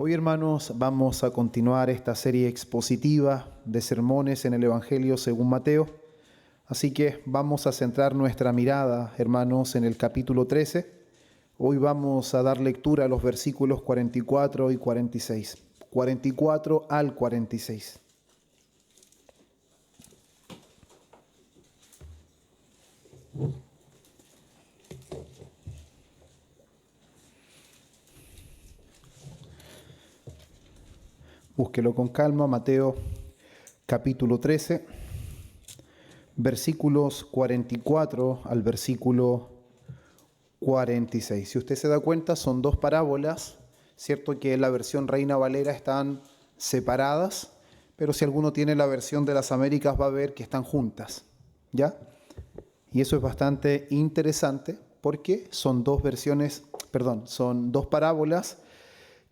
Hoy, hermanos, vamos a continuar esta serie expositiva de sermones en el Evangelio según Mateo. Así que vamos a centrar nuestra mirada, hermanos, en el capítulo 13. Hoy vamos a dar lectura a los versículos 44 y 46. 44 al 46. Búsquelo con calma, Mateo capítulo 13, versículos 44 al versículo 46. Si usted se da cuenta, son dos parábolas, cierto que en la versión Reina Valera están separadas, pero si alguno tiene la versión de las Américas va a ver que están juntas, ¿ya? Y eso es bastante interesante porque son dos parábolas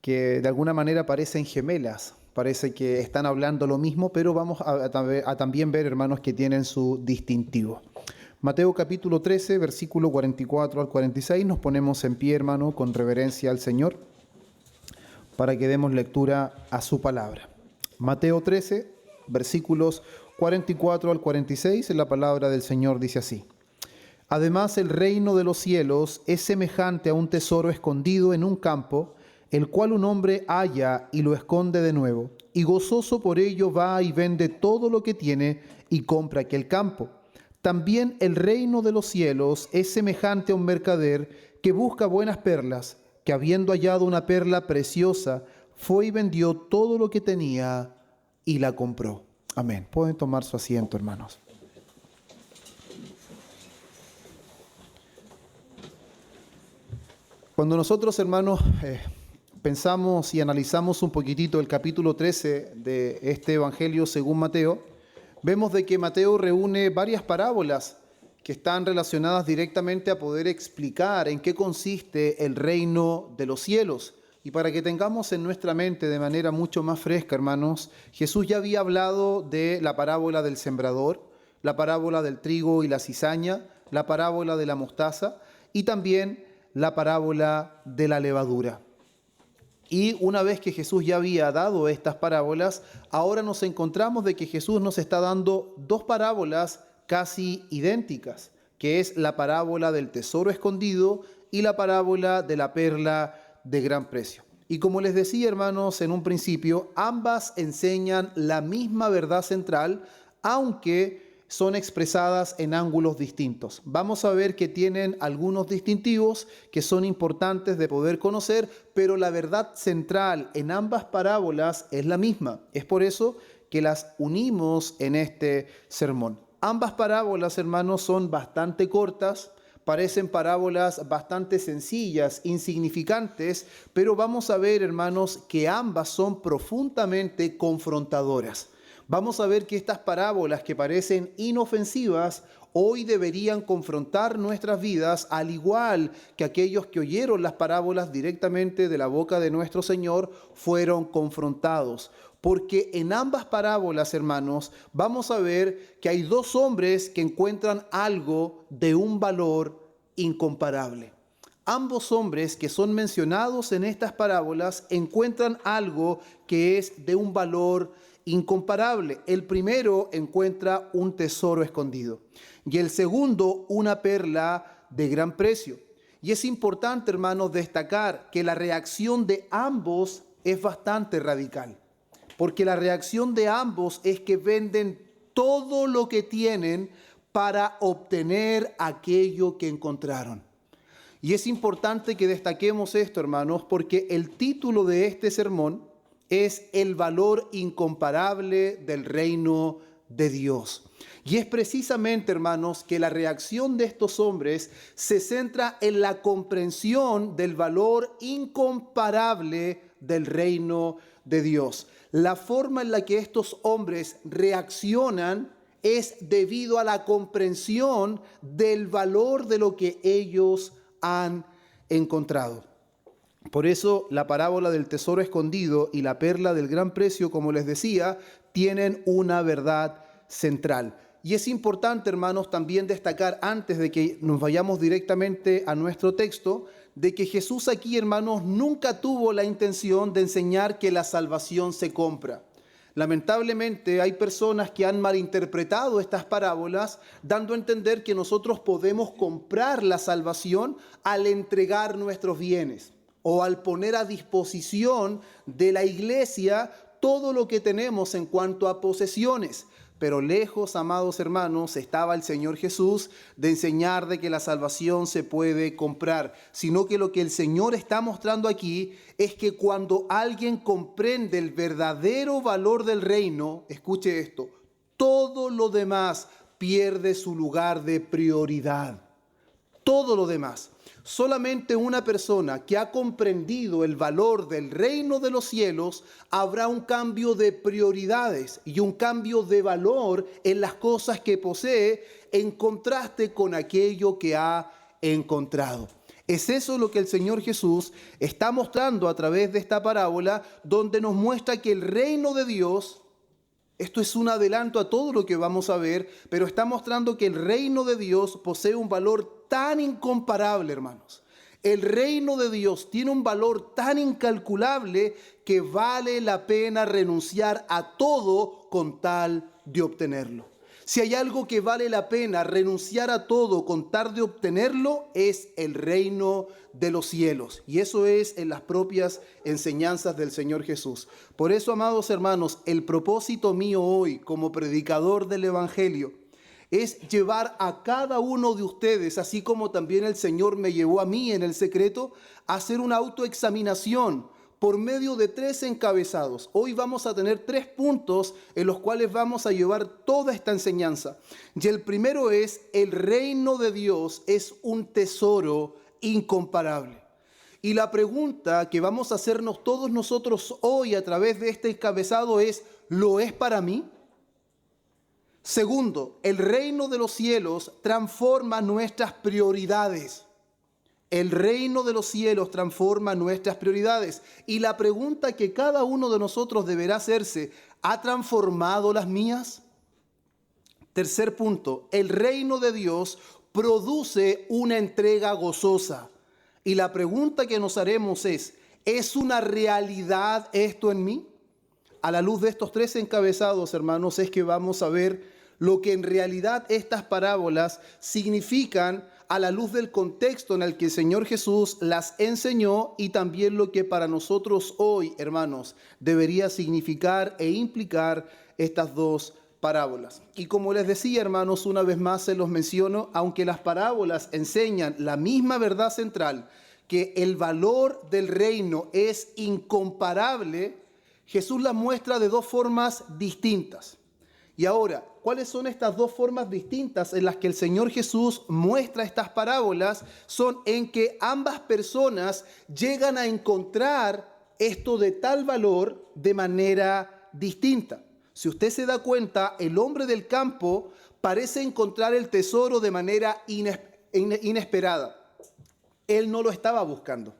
que de alguna manera parecen gemelas, parece que están hablando lo mismo, pero vamos a también ver, hermanos, que tienen su distintivo. Mateo capítulo 13, versículo 44 al 46, nos ponemos en pie, hermano, con reverencia al Señor, para que demos lectura a su palabra. Mateo 13, versículos 44 al 46, en la palabra del Señor dice así: Además, el reino de los cielos es semejante a un tesoro escondido en un campo, el cual un hombre halla y lo esconde de nuevo, y gozoso por ello va y vende todo lo que tiene y compra aquel campo. También el reino de los cielos es semejante a un mercader que busca buenas perlas, que habiendo hallado una perla preciosa, fue y vendió todo lo que tenía y la compró. Amén. Pueden tomar su asiento, hermanos. Cuando nosotros, hermanos, pensamos y analizamos un poquitito el capítulo 13 de este Evangelio según Mateo, vemos de que Mateo reúne varias parábolas que están relacionadas directamente a poder explicar en qué consiste el reino de los cielos. Y para que tengamos en nuestra mente de manera mucho más fresca, hermanos, Jesús ya había hablado de la parábola del sembrador, la parábola del trigo y la cizaña, la parábola de la mostaza y también la parábola de la levadura. Y una vez que Jesús ya había dado estas parábolas, ahora nos encontramos de que Jesús nos está dando dos parábolas casi idénticas, que es la parábola del tesoro escondido y la parábola de la perla de gran precio. Y como les decía, hermanos, en un principio, ambas enseñan la misma verdad central, aunque son expresadas en ángulos distintos. Vamos a ver que tienen algunos distintivos que son importantes de poder conocer, pero la verdad central en ambas parábolas es la misma. Es por eso que las unimos en este sermón. Ambas parábolas, hermanos, son bastante cortas, parecen parábolas bastante sencillas, insignificantes, pero vamos a ver, hermanos, que ambas son profundamente confrontadoras. Vamos a ver que estas parábolas que parecen inofensivas hoy deberían confrontar nuestras vidas, al igual que aquellos que oyeron las parábolas directamente de la boca de nuestro Señor fueron confrontados. Porque en ambas parábolas, hermanos, vamos a ver que hay dos hombres que encuentran algo de un valor incomparable. Ambos hombres que son mencionados en estas parábolas encuentran algo que es de un valor incomparable. El primero encuentra un tesoro escondido y el segundo una perla de gran precio. Y es importante, hermanos, destacar que la reacción de ambos es bastante radical, porque la reacción de ambos es que venden todo lo que tienen para obtener aquello que encontraron. Y es importante que destaquemos esto, hermanos, porque el título de este sermón es el valor incomparable del reino de Dios. Y es precisamente, hermanos, que la reacción de estos hombres se centra en la comprensión del valor incomparable del reino de Dios. La forma en la que estos hombres reaccionan es debido a la comprensión del valor de lo que ellos han encontrado. Por eso la parábola del tesoro escondido y la perla del gran precio, como les decía, tienen una verdad central. Y es importante, hermanos, también destacar, antes de que nos vayamos directamente a nuestro texto, de que Jesús aquí, hermanos, nunca tuvo la intención de enseñar que la salvación se compra. Lamentablemente hay personas que han malinterpretado estas parábolas, dando a entender que nosotros podemos comprar la salvación al entregar nuestros bienes o al poner a disposición de la iglesia todo lo que tenemos en cuanto a posesiones. Pero lejos, amados hermanos, estaba el Señor Jesús de enseñar de que la salvación se puede comprar, sino que lo que el Señor está mostrando aquí es que cuando alguien comprende el verdadero valor del reino, escuche esto, todo lo demás pierde su lugar de prioridad. Todo lo demás. Solamente una persona que ha comprendido el valor del reino de los cielos, habrá un cambio de prioridades y un cambio de valor en las cosas que posee en contraste con aquello que ha encontrado. Es eso lo que el Señor Jesús está mostrando a través de esta parábola, donde nos muestra que el reino de Dios, esto es un adelanto a todo lo que vamos a ver, pero está mostrando que el reino de Dios posee un valor tan incomparable, hermanos. El reino de Dios tiene un valor tan incalculable que vale la pena renunciar a todo con tal de obtenerlo. Si hay algo que vale la pena renunciar a todo con tal de obtenerlo, es el reino de los cielos. Y eso es en las propias enseñanzas del Señor Jesús. Por eso, amados hermanos, el propósito mío hoy como predicador del Evangelio es llevar a cada uno de ustedes, así como también el Señor me llevó a mí en el secreto, a hacer una autoexaminación por medio de 3 encabezados. Hoy vamos a tener 3 puntos en los cuales vamos a llevar toda esta enseñanza. Y el primero es: el reino de Dios es un tesoro incomparable. Y la pregunta que vamos a hacernos todos nosotros hoy a través de este encabezado es: ¿lo es para mí? Segundo, el reino de los cielos transforma nuestras prioridades. El reino de los cielos transforma nuestras prioridades. Y la pregunta que cada uno de nosotros deberá hacerse: ¿ha transformado las mías? Tercer punto, el reino de Dios produce una entrega gozosa. Y la pregunta que nos haremos ¿es una realidad esto en mí? A la luz de estos 3 encabezados, hermanos, es que vamos a ver lo que en realidad estas parábolas significan a la luz del contexto en el que el Señor Jesús las enseñó, y también lo que para nosotros hoy, hermanos, debería significar e implicar estas 2 parábolas. Y como les decía, hermanos, una vez más se los menciono, aunque las parábolas enseñan la misma verdad central, que el valor del reino es incomparable, Jesús las muestra de 2 formas distintas. Y ahora, ¿cuáles son estas 2 formas distintas en las que el Señor Jesús muestra estas parábolas? Son en que ambas personas llegan a encontrar esto de tal valor de manera distinta. Si usted se da cuenta, el hombre del campo parece encontrar el tesoro de manera inesperada. Él no lo estaba buscando.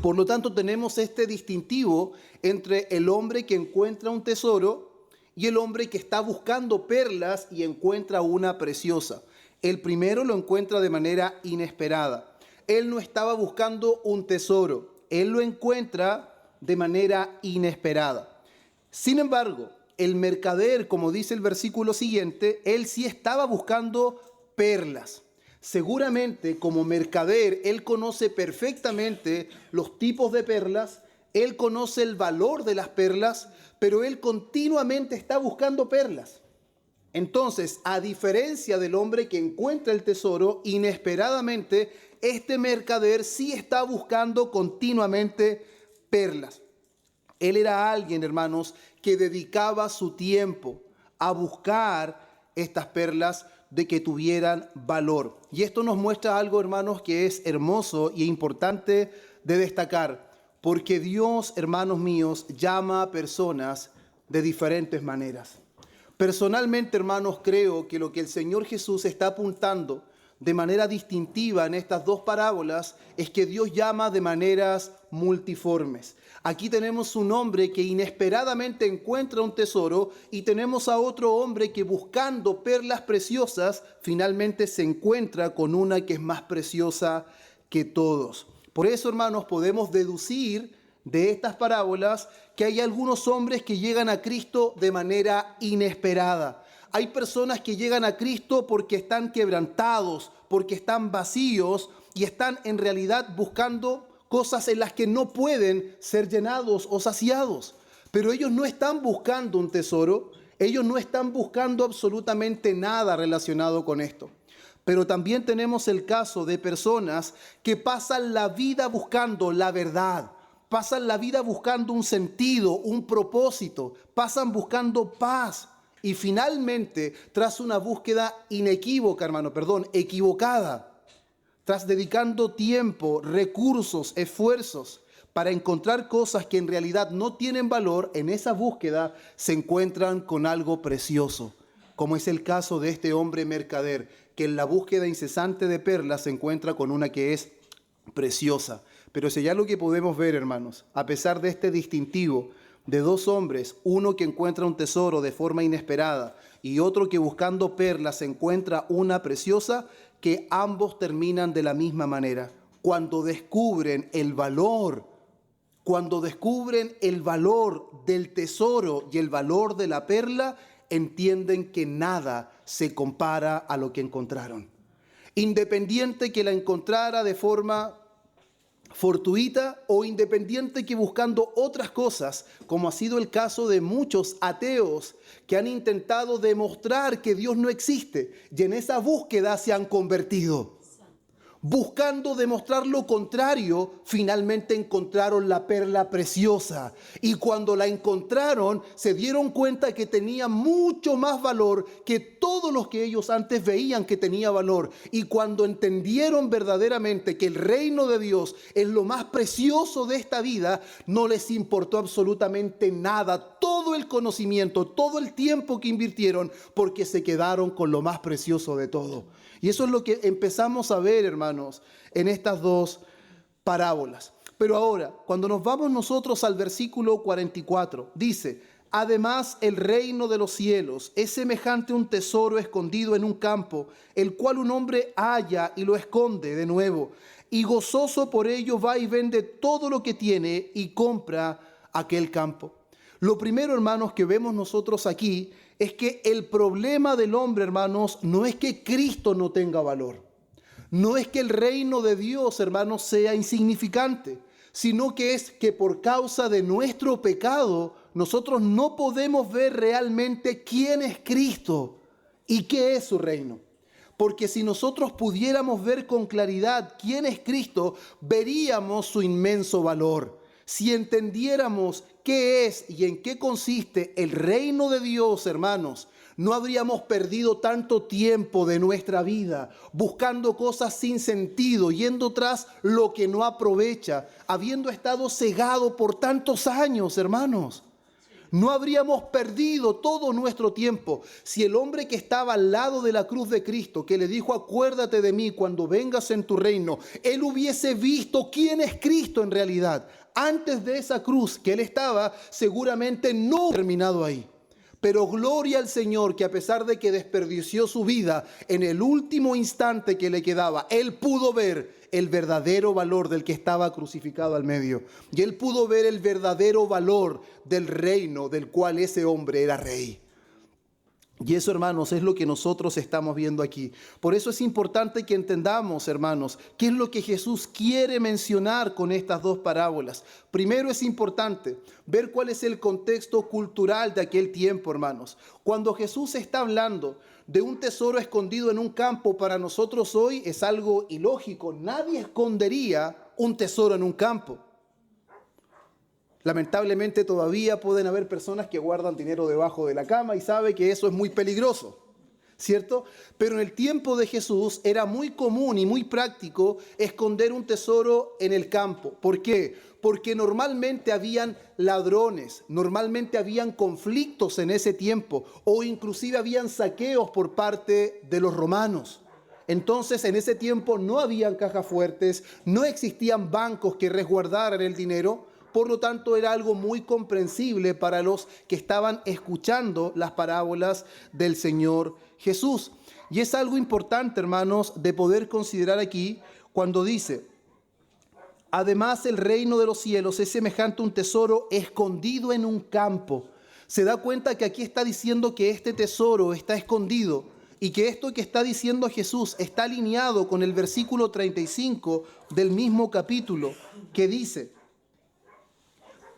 Por lo tanto, tenemos este distintivo entre el hombre que encuentra un tesoro y el hombre que está buscando perlas y encuentra una preciosa. El primero lo encuentra de manera inesperada. Él no estaba buscando un tesoro, él lo encuentra de manera inesperada. Sin embargo, el mercader, como dice el versículo siguiente, él sí estaba buscando perlas. Seguramente como mercader, él conoce perfectamente los tipos de perlas, él conoce el valor de las perlas, pero él continuamente está buscando perlas. Entonces, a diferencia del hombre que encuentra el tesoro, inesperadamente, este mercader sí está buscando continuamente perlas. Él era alguien, hermanos, que dedicaba su tiempo a buscar estas perlas de que tuvieran valor. Y esto nos muestra algo, hermanos, que es hermoso y importante de destacar, porque Dios, hermanos míos, llama a personas de diferentes maneras. Personalmente, hermanos, creo que lo que el Señor Jesús está apuntando de manera distintiva en estas dos parábolas es que Dios llama de maneras multiformes. Aquí tenemos un hombre que inesperadamente encuentra un tesoro y tenemos a otro hombre que buscando perlas preciosas finalmente se encuentra con una que es más preciosa que todos. Por eso, hermanos, podemos deducir de estas parábolas que hay algunos hombres que llegan a Cristo de manera inesperada. Hay personas que llegan a Cristo porque están quebrantados, porque están vacíos y están en realidad buscando cosas en las que no pueden ser llenados o saciados. Pero ellos no están buscando un tesoro, ellos no están buscando absolutamente nada relacionado con esto. Pero también tenemos el caso de personas que pasan la vida buscando la verdad, pasan la vida buscando un sentido, un propósito, pasan buscando paz. Y finalmente, tras una búsqueda equivocada, tras dedicando tiempo, recursos, esfuerzos para encontrar cosas que en realidad no tienen valor, en esa búsqueda se encuentran con algo precioso, como es el caso de este hombre mercader, que en la búsqueda incesante de perlas se encuentra con una que es preciosa. Pero si hay algo que podemos ver, hermanos, a pesar de este distintivo, de dos hombres, uno que encuentra un tesoro de forma inesperada y otro que buscando perlas encuentra una preciosa, que ambos terminan de la misma manera. Cuando descubren el valor del tesoro y el valor de la perla, entienden que nada se compara a lo que encontraron. Independiente que la encontrara de forma fortuita o independiente que buscando otras cosas, como ha sido el caso de muchos ateos que han intentado demostrar que Dios no existe y en esa búsqueda se han convertido. Buscando demostrar lo contrario, finalmente encontraron la perla preciosa. Y cuando la encontraron, se dieron cuenta que tenía mucho más valor que todos los que ellos antes veían que tenía valor. Y cuando entendieron verdaderamente que el reino de Dios es lo más precioso de esta vida, no les importó absolutamente nada, todo el conocimiento, todo el tiempo que invirtieron, porque se quedaron con lo más precioso de todo. Y eso es lo que empezamos a ver, hermanos, en estas dos parábolas. Pero ahora, cuando nos vamos nosotros al versículo 44, dice: además, el reino de los cielos es semejante a un tesoro escondido en un campo, el cual un hombre halla y lo esconde de nuevo. Y gozoso por ello va y vende todo lo que tiene y compra aquel campo. Lo primero, hermanos, que vemos nosotros aquí es que el problema del hombre, hermanos, no es que Cristo no tenga valor. No es que el reino de Dios, hermanos, sea insignificante, sino que es que por causa de nuestro pecado, nosotros no podemos ver realmente quién es Cristo y qué es su reino. Porque si nosotros pudiéramos ver con claridad quién es Cristo, veríamos su inmenso valor. Si entendiéramos qué es y en qué consiste el reino de Dios, hermanos, no habríamos perdido tanto tiempo de nuestra vida buscando cosas sin sentido, yendo tras lo que no aprovecha, habiendo estado cegado por tantos años, hermanos. No habríamos perdido todo nuestro tiempo si el hombre que estaba al lado de la cruz de Cristo, que le dijo: acuérdate de mí cuando vengas en tu reino, él hubiese visto quién es Cristo en realidad. Antes de esa cruz que él estaba, seguramente no terminado ahí. Pero gloria al Señor que a pesar de que desperdició su vida, en el último instante que le quedaba, él pudo ver el verdadero valor del que estaba crucificado al medio. Y él pudo ver el verdadero valor del reino del cual ese hombre era rey. Y eso, hermanos, es lo que nosotros estamos viendo aquí. Por eso es importante que entendamos, hermanos, qué es lo que Jesús quiere mencionar con estas dos parábolas. Primero es importante ver cuál es el contexto cultural de aquel tiempo, hermanos. Cuando Jesús está hablando de un tesoro escondido en un campo, para nosotros hoy es algo ilógico. Nadie escondería un tesoro en un campo. Lamentablemente todavía pueden haber personas que guardan dinero debajo de la cama y sabe que eso es muy peligroso, ¿cierto? Pero en el tiempo de Jesús era muy común y muy práctico esconder un tesoro en el campo. ¿Por qué? Porque normalmente habían ladrones, normalmente habían conflictos en ese tiempo o inclusive habían saqueos por parte de los romanos. Entonces, en ese tiempo no habían cajas fuertes, no existían bancos que resguardaran el dinero. Por lo tanto, era algo muy comprensible para los que estaban escuchando las parábolas del Señor Jesús. Y es algo importante, hermanos, de poder considerar aquí cuando dice: además, el reino de los cielos es semejante a un tesoro escondido en un campo. Se da cuenta que aquí está diciendo que este tesoro está escondido y que esto que está diciendo Jesús está alineado con el versículo 35 del mismo capítulo, que dice: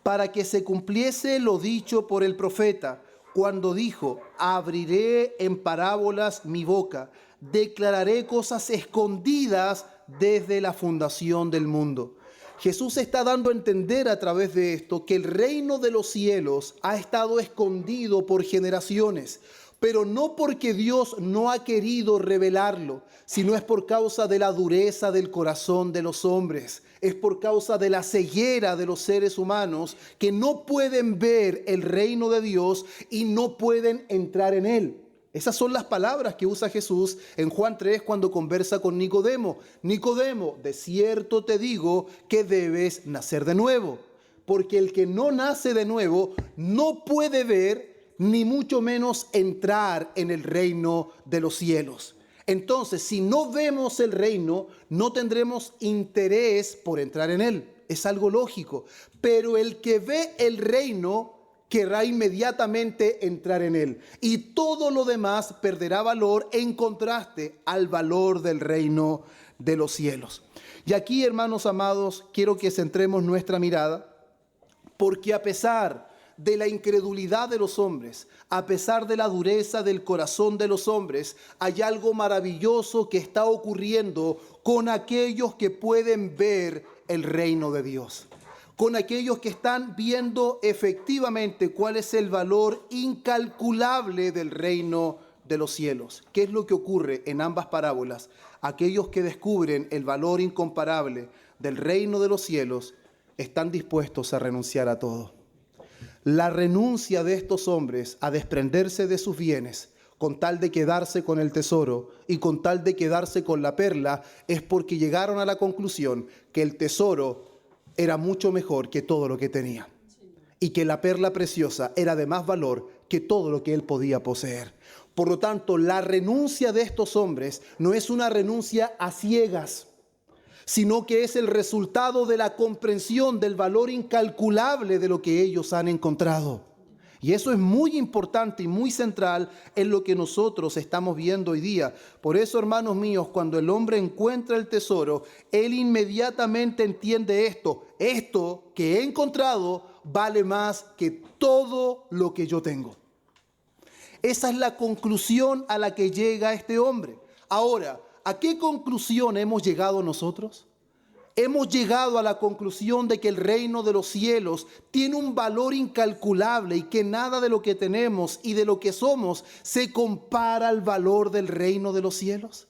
para que se cumpliese lo dicho por el profeta, cuando dijo: abriré en parábolas mi boca, declararé cosas escondidas desde la fundación del mundo. Jesús está dando a entender a través de esto que el reino de los cielos ha estado escondido por generaciones, pero no porque Dios no ha querido revelarlo, sino es por causa de la dureza del corazón de los hombres. Es por causa de la ceguera de los seres humanos que no pueden ver el reino de Dios y no pueden entrar en él. Esas son las palabras que usa Jesús en Juan 3 cuando conversa con Nicodemo. Nicodemo, de cierto te digo que debes nacer de nuevo, porque el que no nace de nuevo no puede ver, ni mucho menos entrar en el reino de los cielos. Entonces, si no vemos el reino, no tendremos interés por entrar en él. Es algo lógico. Pero el que ve el reino querrá inmediatamente entrar en él. Y todo lo demás perderá valor en contraste al valor del reino de los cielos. Y aquí, hermanos amados, quiero que centremos nuestra mirada, porque a pesar de la incredulidad de los hombres, a pesar de la dureza del corazón de los hombres, hay algo maravilloso que está ocurriendo con aquellos que pueden ver el reino de Dios, con aquellos que están viendo efectivamente cuál es el valor incalculable del reino de los cielos. ¿Qué es lo que ocurre en ambas parábolas? Aquellos que descubren el valor incomparable del reino de los cielos están dispuestos a renunciar a todo. La renuncia de estos hombres a desprenderse de sus bienes con tal de quedarse con el tesoro y con tal de quedarse con la perla es porque llegaron a la conclusión que el tesoro era mucho mejor que todo lo que tenía y que la perla preciosa era de más valor que todo lo que él podía poseer. Por lo tanto, la renuncia de estos hombres no es una renuncia a ciegas, sino que es el resultado de la comprensión del valor incalculable de lo que ellos han encontrado. Y eso es muy importante y muy central en lo que nosotros estamos viendo hoy día. Por eso, hermanos míos, cuando el hombre encuentra el tesoro, él inmediatamente entiende esto. Esto que he encontrado vale más que todo lo que yo tengo. Esa es la conclusión a la que llega este hombre. Ahora, ¿a qué conclusión hemos llegado nosotros? Hemos llegado a la conclusión de que el reino de los cielos tiene un valor incalculable y que nada de lo que tenemos y de lo que somos se compara al valor del reino de los cielos.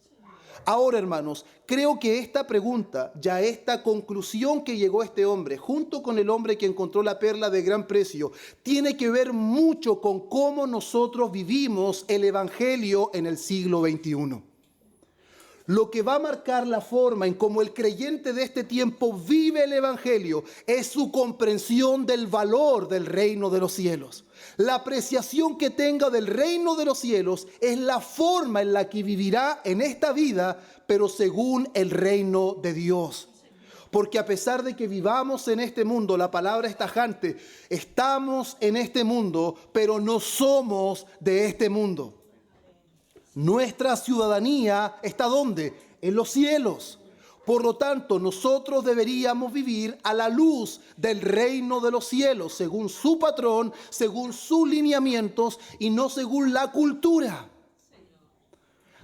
Ahora, hermanos, creo que esta pregunta, ya esta conclusión que llegó este hombre, junto con el hombre que encontró la perla de gran precio, tiene que ver mucho con cómo nosotros vivimos el evangelio en el siglo XXI. Lo que va a marcar la forma en cómo el creyente de este tiempo vive el evangelio es su comprensión del valor del reino de los cielos. La apreciación que tenga del reino de los cielos es la forma en la que vivirá en esta vida, pero según el reino de Dios. Porque a pesar de que vivamos en este mundo, la palabra es tajante, estamos en este mundo, pero no somos de este mundo. Nuestra ciudadanía está ¿dónde? En los cielos. Por lo tanto, nosotros deberíamos vivir a la luz del reino de los cielos, según su patrón, según sus lineamientos y no según la cultura.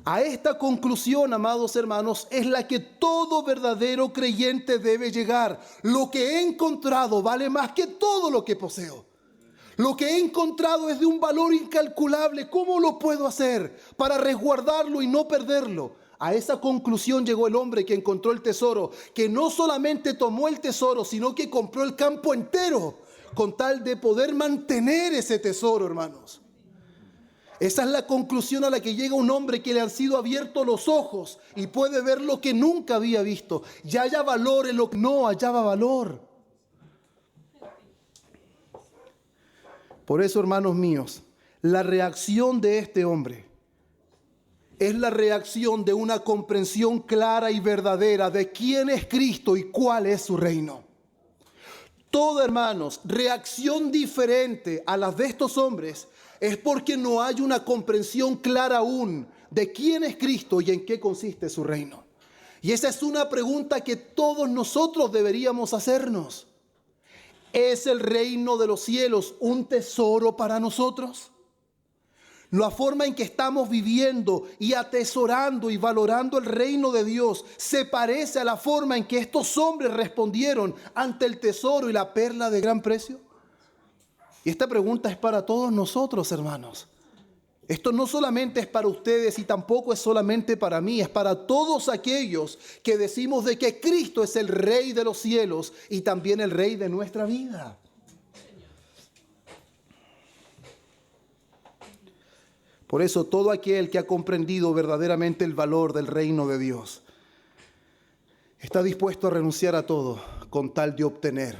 A esta conclusión, amados hermanos, es la que todo verdadero creyente debe llegar. Lo que he encontrado vale más que todo lo que poseo. Lo que he encontrado es de un valor incalculable. ¿Cómo lo puedo hacer para resguardarlo y no perderlo? A esa conclusión llegó el hombre que encontró el tesoro, que no solamente tomó el tesoro, sino que compró el campo entero con tal de poder mantener ese tesoro, hermanos. Esa es la conclusión a la que llega un hombre que le han sido abiertos los ojos y puede ver lo que nunca había visto. Ya haya valor en lo que no hallaba valor. Por eso, hermanos míos, la reacción de este hombre es la reacción de una comprensión clara y verdadera de quién es Cristo y cuál es su reino. Toda, hermanos, reacción diferente a las de estos hombres es porque no hay una comprensión clara aún de quién es Cristo y en qué consiste su reino. Y esa es una pregunta que todos nosotros deberíamos hacernos. ¿Es el reino de los cielos un tesoro para nosotros? La forma en que estamos viviendo y atesorando y valorando el reino de Dios se parece a la forma en que estos hombres respondieron ante el tesoro y la perla de gran precio. Y esta pregunta es para todos nosotros, hermanos. Esto no solamente es para ustedes y tampoco es solamente para mí, es para todos aquellos que decimos de que Cristo es el Rey de los cielos y también el Rey de nuestra vida. Por eso todo aquel que ha comprendido verdaderamente el valor del reino de Dios está dispuesto a renunciar a todo con tal de obtener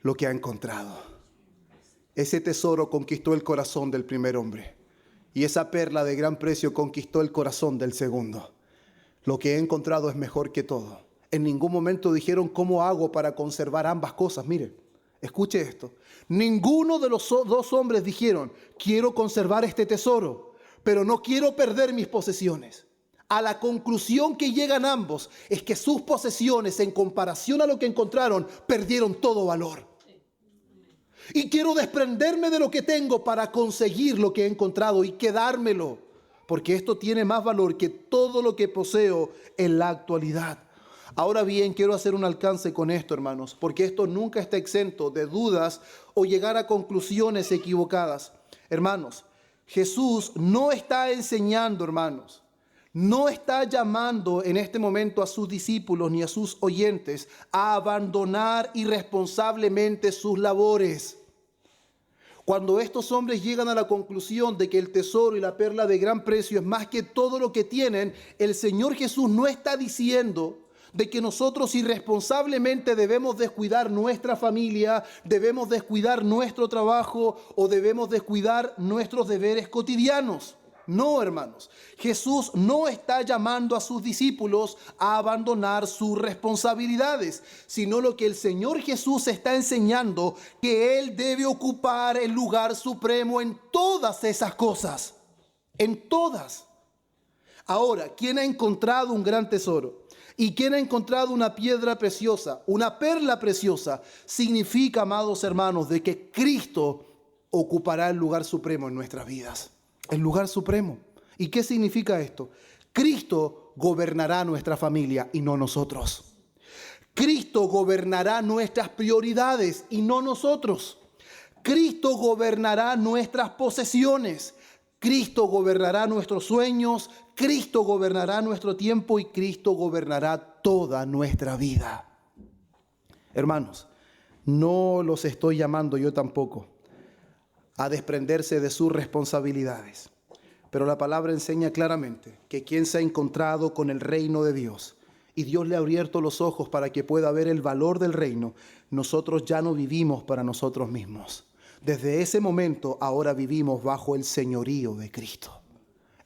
lo que ha encontrado. Ese tesoro conquistó el corazón del primer hombre y esa perla de gran precio conquistó el corazón del segundo. Lo que he encontrado es mejor que todo. En ningún momento dijeron cómo hago para conservar ambas cosas. Mire, escuche esto. Ninguno de los dos hombres dijeron, quiero conservar este tesoro, pero no quiero perder mis posesiones. A la conclusión que llegan ambos es que sus posesiones, en comparación a lo que encontraron, perdieron todo valor. Y quiero desprenderme de lo que tengo para conseguir lo que he encontrado y quedármelo, porque esto tiene más valor que todo lo que poseo en la actualidad. Ahora bien, quiero hacer un alcance con esto, hermanos, porque esto nunca está exento de dudas o llegar a conclusiones equivocadas. Hermanos, Jesús no está enseñando, hermanos, no está llamando en este momento a sus discípulos ni a sus oyentes a abandonar irresponsablemente sus labores. Cuando estos hombres llegan a la conclusión de que el tesoro y la perla de gran precio es más que todo lo que tienen, el Señor Jesús no está diciendo de que nosotros irresponsablemente debemos descuidar nuestra familia, debemos descuidar nuestro trabajo o debemos descuidar nuestros deberes cotidianos. No, hermanos, Jesús no está llamando a sus discípulos a abandonar sus responsabilidades, sino lo que el Señor Jesús está enseñando, que Él debe ocupar el lugar supremo en todas esas cosas, en todas. Ahora, ¿quién ha encontrado un gran tesoro? ¿Y quién ha encontrado una piedra preciosa, una perla preciosa? Significa, amados hermanos, de que Cristo ocupará el lugar supremo en nuestras vidas. El lugar supremo. ¿Y qué significa esto? Cristo gobernará nuestra familia y no nosotros. Cristo gobernará nuestras prioridades y no nosotros. Cristo gobernará nuestras posesiones. Cristo gobernará nuestros sueños. Cristo gobernará nuestro tiempo y Cristo gobernará toda nuestra vida. Hermanos, no los estoy llamando, yo tampoco, a desprenderse de sus responsabilidades. Pero la palabra enseña claramente que quien se ha encontrado con el reino de Dios y Dios le ha abierto los ojos para que pueda ver el valor del reino, nosotros ya no vivimos para nosotros mismos. Desde ese momento ahora vivimos bajo el señorío de Cristo.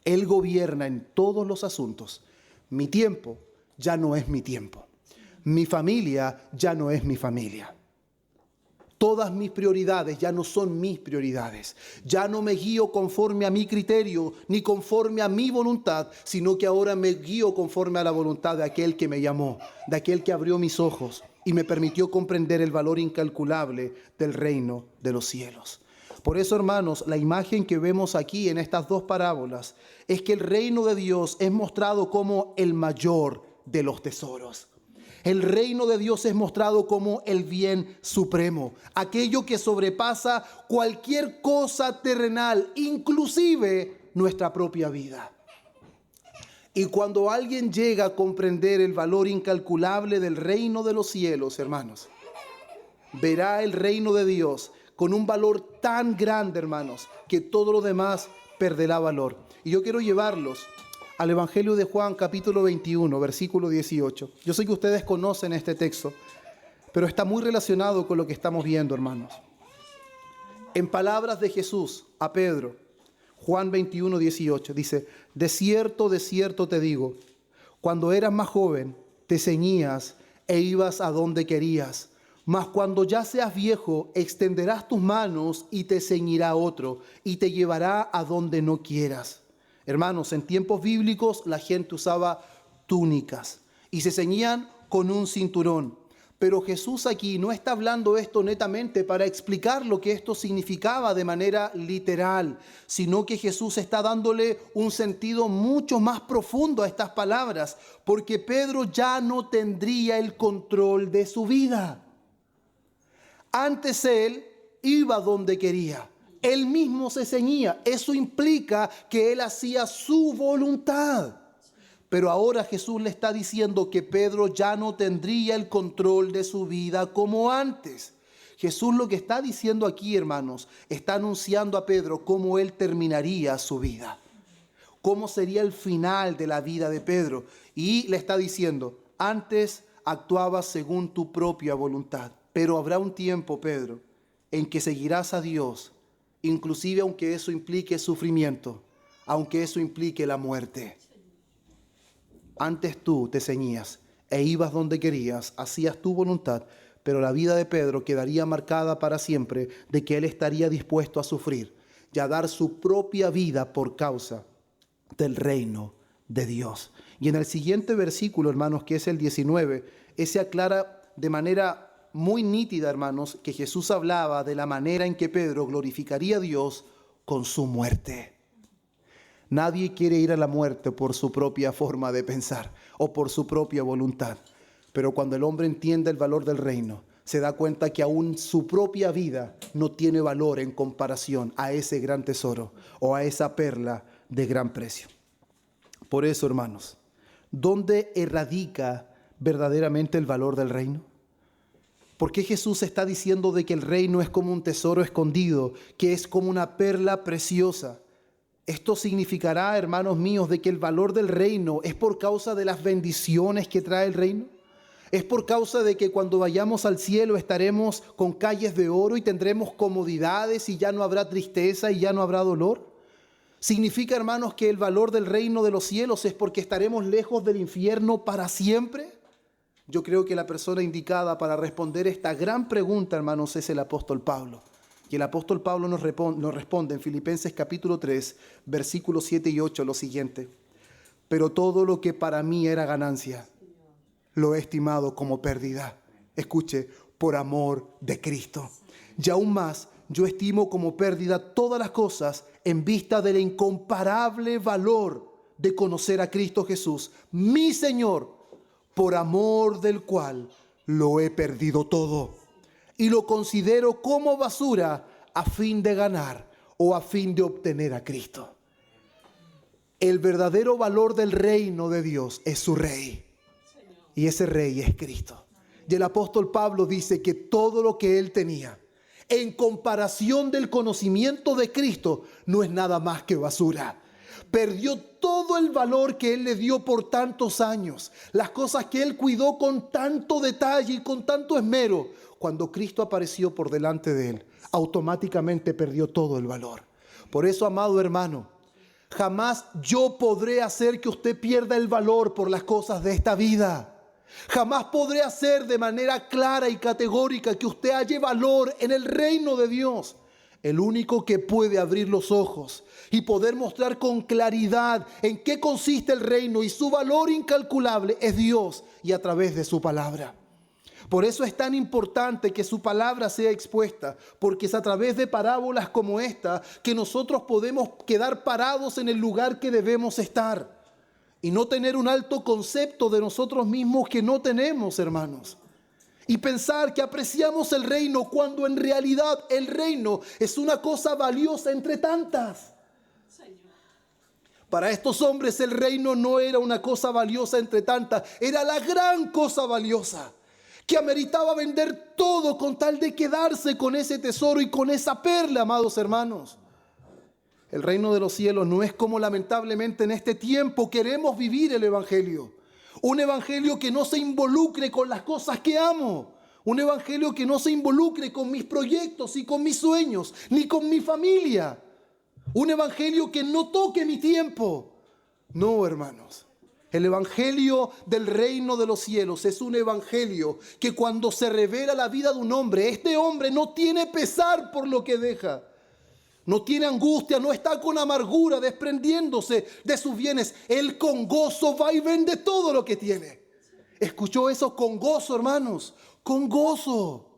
Él gobierna en todos los asuntos. Mi tiempo ya no es mi tiempo. Mi familia ya no es mi familia. Todas mis prioridades ya no son mis prioridades. Ya no me guío conforme a mi criterio ni conforme a mi voluntad, sino que ahora me guío conforme a la voluntad de aquel que me llamó, de aquel que abrió mis ojos y me permitió comprender el valor incalculable del reino de los cielos. Por eso, hermanos, la imagen que vemos aquí en estas dos parábolas es que el reino de Dios es mostrado como el mayor de los tesoros. El reino de Dios es mostrado como el bien supremo, aquello que sobrepasa cualquier cosa terrenal, inclusive nuestra propia vida. Y cuando alguien llega a comprender el valor incalculable del reino de los cielos, hermanos, verá el reino de Dios con un valor tan grande, hermanos, que todo lo demás perderá valor. Y yo quiero llevarlos al Evangelio de Juan, capítulo 21, versículo 18. Yo sé que ustedes conocen este texto, pero está muy relacionado con lo que estamos viendo, hermanos. En palabras de Jesús a Pedro, Juan 21, 18, dice: de cierto te digo, cuando eras más joven, te ceñías e ibas a donde querías. Mas cuando ya seas viejo, extenderás tus manos y te ceñirá otro, y te llevará a donde no quieras. Hermanos, en tiempos bíblicos la gente usaba túnicas y se ceñían con un cinturón. Pero Jesús aquí no está hablando esto netamente para explicar lo que esto significaba de manera literal, sino que Jesús está dándole un sentido mucho más profundo a estas palabras, porque Pedro ya no tendría el control de su vida. Antes él iba donde quería, él mismo se ceñía, eso implica que él hacía su voluntad. Pero ahora Jesús le está diciendo que Pedro ya no tendría el control de su vida como antes. Jesús lo que está diciendo aquí, hermanos, está anunciando a Pedro cómo él terminaría su vida, cómo sería el final de la vida de Pedro. Y le está diciendo: antes actuabas según tu propia voluntad, pero habrá un tiempo, Pedro, en que seguirás a Dios, inclusive aunque eso implique sufrimiento, aunque eso implique la muerte. Antes tú te ceñías e ibas donde querías, hacías tu voluntad, pero la vida de Pedro quedaría marcada para siempre de que él estaría dispuesto a sufrir y a dar su propia vida por causa del reino de Dios. Y en el siguiente versículo, hermanos, que es el 19, ese aclara de manera muy nítida, hermanos, que Jesús hablaba de la manera en que Pedro glorificaría a Dios con su muerte. Nadie quiere ir a la muerte por su propia forma de pensar o por su propia voluntad. Pero cuando el hombre entiende el valor del reino, se da cuenta que aún su propia vida no tiene valor en comparación a ese gran tesoro o a esa perla de gran precio. Por eso, hermanos, ¿dónde erradica verdaderamente el valor del reino? ¿Por qué Jesús está diciendo de que el reino es como un tesoro escondido, que es como una perla preciosa? Esto significará, hermanos míos, de que el valor del reino es por causa de las bendiciones que trae el reino. Es por causa de que cuando vayamos al cielo estaremos con calles de oro y tendremos comodidades y ya no habrá tristeza y ya no habrá dolor. ¿Significa, hermanos, que el valor del reino de los cielos es porque estaremos lejos del infierno para siempre? Yo creo que la persona indicada para responder esta gran pregunta, hermanos, es el apóstol Pablo. Y el apóstol Pablo nos responde en Filipenses capítulo 3, versículos 7 y 8 lo siguiente: pero todo lo que para mí era ganancia, lo he estimado como pérdida. Escuche, por amor de Cristo. Y aún más, yo estimo como pérdida todas las cosas en vista del incomparable valor de conocer a Cristo Jesús, mi Señor, por amor del cual lo he perdido todo. Y lo considero como basura a fin de ganar o a fin de obtener a Cristo. El verdadero valor del reino de Dios es su Rey. Y ese Rey es Cristo. Y el apóstol Pablo dice que todo lo que él tenía, en comparación del conocimiento de Cristo, no es nada más que basura. Perdió todo el valor que él le dio por tantos años, las cosas que él cuidó con tanto detalle y con tanto esmero. Cuando Cristo apareció por delante de él, automáticamente perdió todo el valor. Por eso, amado hermano, jamás yo podré hacer que usted pierda el valor por las cosas de esta vida. Jamás podré hacer de manera clara y categórica que usted halle valor en el reino de Dios. El único que puede abrir los ojos y poder mostrar con claridad en qué consiste el reino y su valor incalculable es Dios, y a través de su palabra. Por eso es tan importante que su palabra sea expuesta, porque es a través de parábolas como esta que nosotros podemos quedar parados en el lugar que debemos estar y no tener un alto concepto de nosotros mismos que no tenemos, hermanos. Y pensar que apreciamos el reino cuando en realidad el reino es una cosa valiosa entre tantas. Para estos hombres el reino no era una cosa valiosa entre tantas, era la gran cosa valiosa, que ameritaba vender todo con tal de quedarse con ese tesoro y con esa perla, amados hermanos. El reino de los cielos no es como lamentablemente en este tiempo queremos vivir el evangelio. Un evangelio que no se involucre con las cosas que amo. Un evangelio que no se involucre con mis proyectos y con mis sueños, ni con mi familia. Un evangelio que no toque mi tiempo. No, hermanos. El evangelio del reino de los cielos es un evangelio que cuando se revela la vida de un hombre, este hombre no tiene pesar por lo que deja. No tiene angustia, no está con amargura desprendiéndose de sus bienes. Él con gozo va y vende todo lo que tiene. ¿Escuchó eso? Con gozo, hermanos. Con gozo.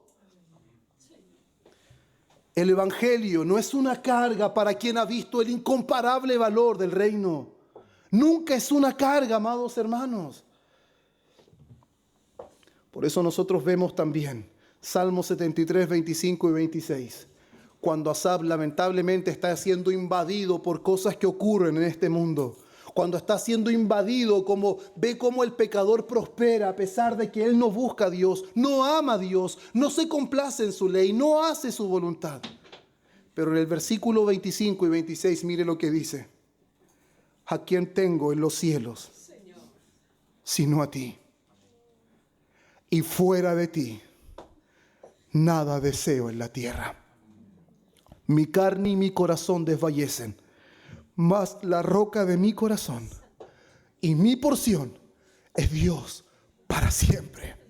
El evangelio no es una carga para quien ha visto el incomparable valor del reino. Nunca es una carga, amados hermanos. Por eso nosotros vemos también Salmos 73, 25 y 26. Cuando Asaf lamentablemente está siendo invadido por cosas que ocurren en este mundo. Cuando está siendo invadido, ve cómo el pecador prospera a pesar de que él no busca a Dios, no ama a Dios, no se complace en su ley, no hace su voluntad. Pero en el versículo 25 y 26, mire lo que dice. ¿A quién tengo en los cielos, Señor, sino a ti? Y fuera de ti, nada deseo en la tierra. Mi carne y mi corazón desfallecen, mas la roca de mi corazón y mi porción es Dios para siempre.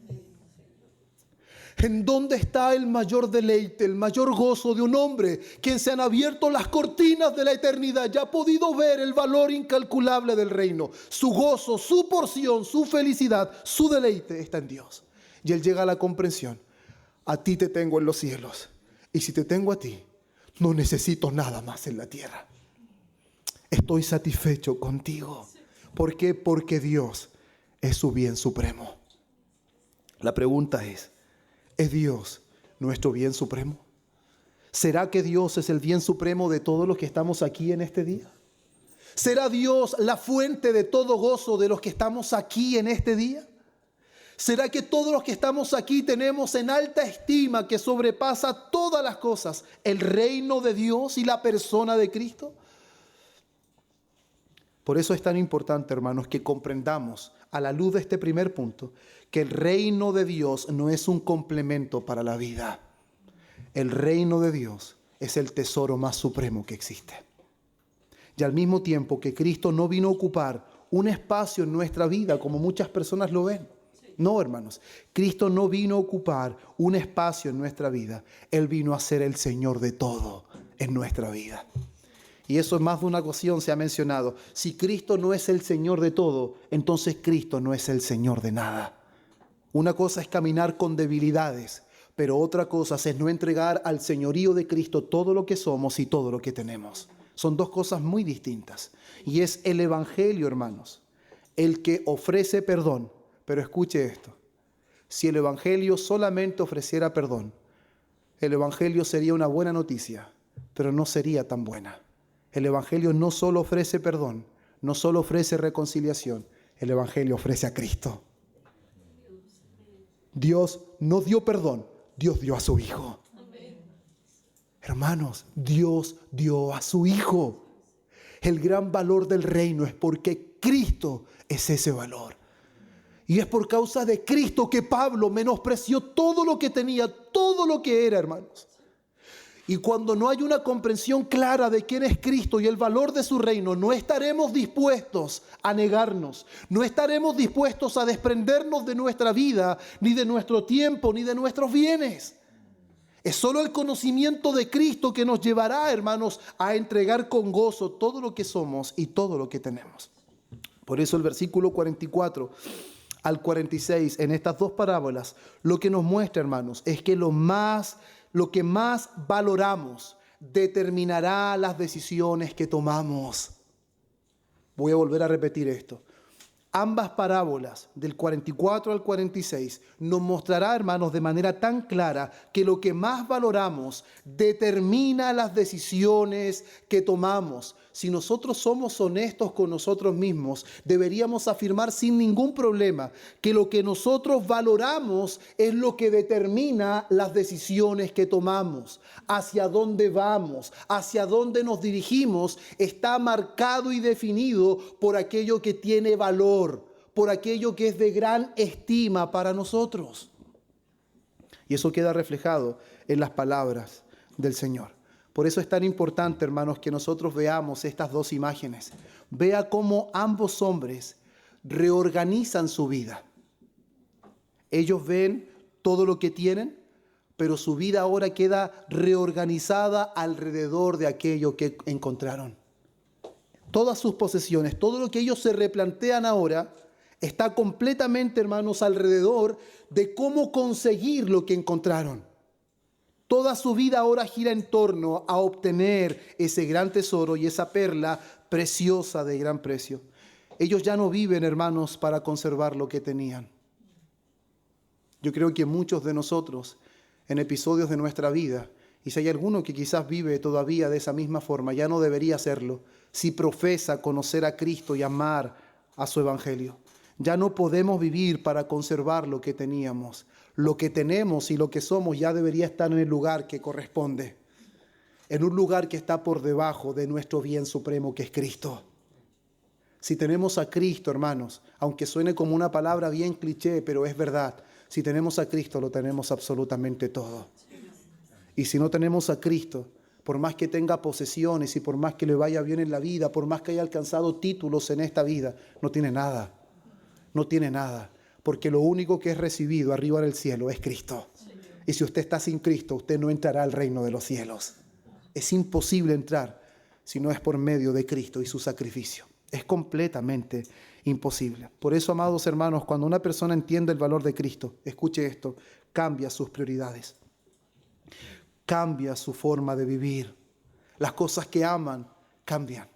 ¿En dónde está el mayor deleite, el mayor gozo de un hombre quien se han abierto las cortinas de la eternidad y ha podido ver el valor incalculable del reino? Su gozo, su porción, su felicidad, su deleite está en Dios. Y él llega a la comprensión. A ti te tengo en los cielos. Y si te tengo a ti, no necesito nada más en la tierra. Estoy satisfecho contigo. ¿Por qué? Porque Dios es su bien supremo. La pregunta es Dios nuestro bien supremo? ¿Será que Dios es el bien supremo de todos los que estamos aquí en este día? ¿Será Dios la fuente de todo gozo de los que estamos aquí en este día? ¿Será que todos los que estamos aquí tenemos en alta estima que sobrepasa todas las cosas el reino de Dios y la persona de Cristo? Por eso es tan importante, hermanos, que comprendamos a la luz de este primer punto que el reino de Dios no es un complemento para la vida. El reino de Dios es el tesoro más supremo que existe. Y al mismo tiempo que Cristo no vino a ocupar un espacio en nuestra vida como muchas personas lo ven. No, hermanos, Cristo no vino a ocupar un espacio en nuestra vida. Él vino a ser el Señor de todo en nuestra vida. Y eso en más de una ocasión se ha mencionado. Si Cristo no es el Señor de todo, entonces Cristo no es el Señor de nada. Una cosa es caminar con debilidades, pero otra cosa es no entregar al señorío de Cristo todo lo que somos y todo lo que tenemos. Son dos cosas muy distintas. Y es el Evangelio, hermanos, el que ofrece perdón. Pero escuche esto. Si el Evangelio solamente ofreciera perdón, el Evangelio sería una buena noticia, pero no sería tan buena. El Evangelio no solo ofrece perdón, no solo ofrece reconciliación, el Evangelio ofrece a Cristo. Dios no dio perdón, Dios dio a su Hijo. Hermanos, Dios dio a su Hijo. El gran valor del reino es porque Cristo es ese valor. Y es por causa de Cristo que Pablo menospreció todo lo que tenía, todo lo que era, hermanos. Y cuando no hay una comprensión clara de quién es Cristo y el valor de su reino, no estaremos dispuestos a negarnos, no estaremos dispuestos a desprendernos de nuestra vida, ni de nuestro tiempo, ni de nuestros bienes. Es solo el conocimiento de Cristo que nos llevará, hermanos, a entregar con gozo todo lo que somos y todo lo que tenemos. Por eso el versículo 44 al 46, en estas dos parábolas, lo que nos muestra, hermanos, es que lo que más valoramos determinará las decisiones que tomamos. Voy a volver a repetir esto. Ambas parábolas, del 44 al 46, nos mostrará, hermanos, de manera tan clara que lo que más valoramos determina las decisiones que tomamos. Si nosotros somos honestos con nosotros mismos, deberíamos afirmar sin ningún problema que lo que nosotros valoramos es lo que determina las decisiones que tomamos. Hacia dónde vamos, hacia dónde nos dirigimos, está marcado y definido por aquello que tiene valor, por aquello que es de gran estima para nosotros. Y eso queda reflejado en las palabras del Señor. Por eso es tan importante, hermanos, que nosotros veamos estas dos imágenes. Vea cómo ambos hombres reorganizan su vida. Ellos ven todo lo que tienen, pero su vida ahora queda reorganizada alrededor de aquello que encontraron. Todas sus posesiones, todo lo que ellos se replantean ahora, está completamente, hermanos, alrededor de cómo conseguir lo que encontraron. Toda su vida ahora gira en torno a obtener ese gran tesoro y esa perla preciosa de gran precio. Ellos ya no viven, hermanos, para conservar lo que tenían. Yo creo que muchos de nosotros, en episodios de nuestra vida, y si hay alguno que quizás vive todavía de esa misma forma, ya no debería hacerlo, si profesa conocer a Cristo y amar a su evangelio. Ya no podemos vivir para conservar lo que teníamos. Lo que tenemos y lo que somos ya debería estar en el lugar que corresponde, en un lugar que está por debajo de nuestro bien supremo, que es Cristo. Si tenemos a Cristo, hermanos, aunque suene como una palabra bien cliché, pero es verdad, si tenemos a Cristo lo tenemos absolutamente todo. Y si no tenemos a Cristo, por más que tenga posesiones y por más que le vaya bien en la vida, por más que haya alcanzado títulos en esta vida, no tiene nada. No tiene nada. Porque lo único que es recibido arriba del cielo es Cristo. Y si usted está sin Cristo, usted no entrará al reino de los cielos. Es imposible entrar si no es por medio de Cristo y su sacrificio. Es completamente imposible. Por eso, amados hermanos, cuando una persona entiende el valor de Cristo, escuche esto, cambia sus prioridades. Cambia su forma de vivir. Las cosas que aman cambian.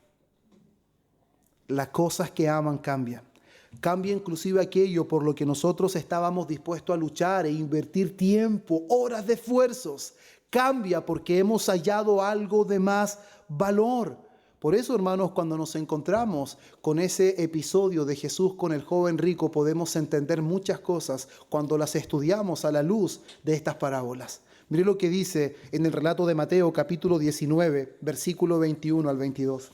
Las cosas que aman cambian. Cambia inclusive aquello por lo que nosotros estábamos dispuestos a luchar e invertir tiempo, horas de esfuerzos. Cambia porque hemos hallado algo de más valor. Por eso, hermanos, cuando nos encontramos con ese episodio de Jesús con el joven rico, podemos entender muchas cosas cuando las estudiamos a la luz de estas parábolas. Mire lo que dice en el relato de Mateo, capítulo 19, versículo 21 al 22.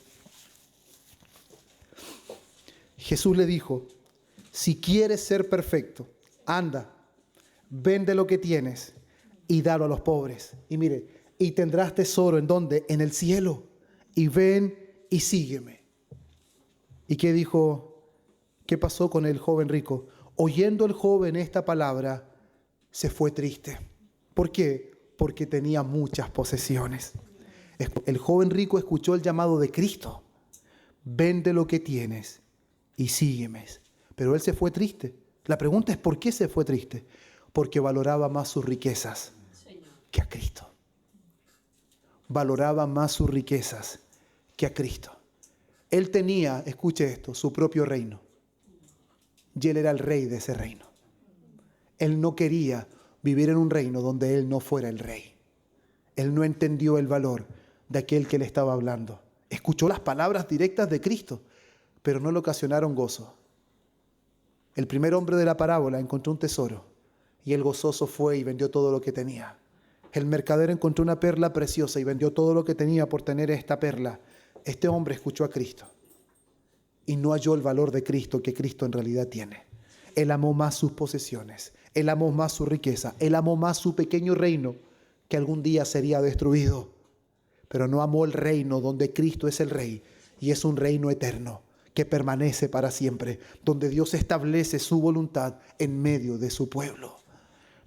Jesús le dijo: si quieres ser perfecto, anda, vende lo que tienes y dalo a los pobres. Y mire, y tendrás tesoro ¿en dónde? En el cielo. Y ven y sígueme. ¿Y qué dijo? ¿Qué pasó con el joven rico? Oyendo el joven esta palabra, se fue triste. ¿Por qué? Porque tenía muchas posesiones. El joven rico escuchó el llamado de Cristo. Vende lo que tienes y sígueme. Pero él se fue triste. La pregunta es, ¿por qué se fue triste? Porque valoraba más sus riquezas que a Cristo. Valoraba más sus riquezas que a Cristo. Él tenía, escuche esto, su propio reino. Y él era el rey de ese reino. Él no quería vivir en un reino donde él no fuera el rey. Él no entendió el valor de aquel que le estaba hablando. Escuchó las palabras directas de Cristo, pero no le ocasionaron gozo. El primer hombre de la parábola encontró un tesoro y el gozoso fue y vendió todo lo que tenía. El mercader encontró una perla preciosa y vendió todo lo que tenía por tener esta perla. Este hombre escuchó a Cristo y no halló el valor de Cristo que Cristo en realidad tiene. Él amó más sus posesiones, él amó más su riqueza, él amó más su pequeño reino que algún día sería destruido. Pero no amó el reino donde Cristo es el rey y es un reino eterno que permanece para siempre, donde Dios establece su voluntad en medio de su pueblo.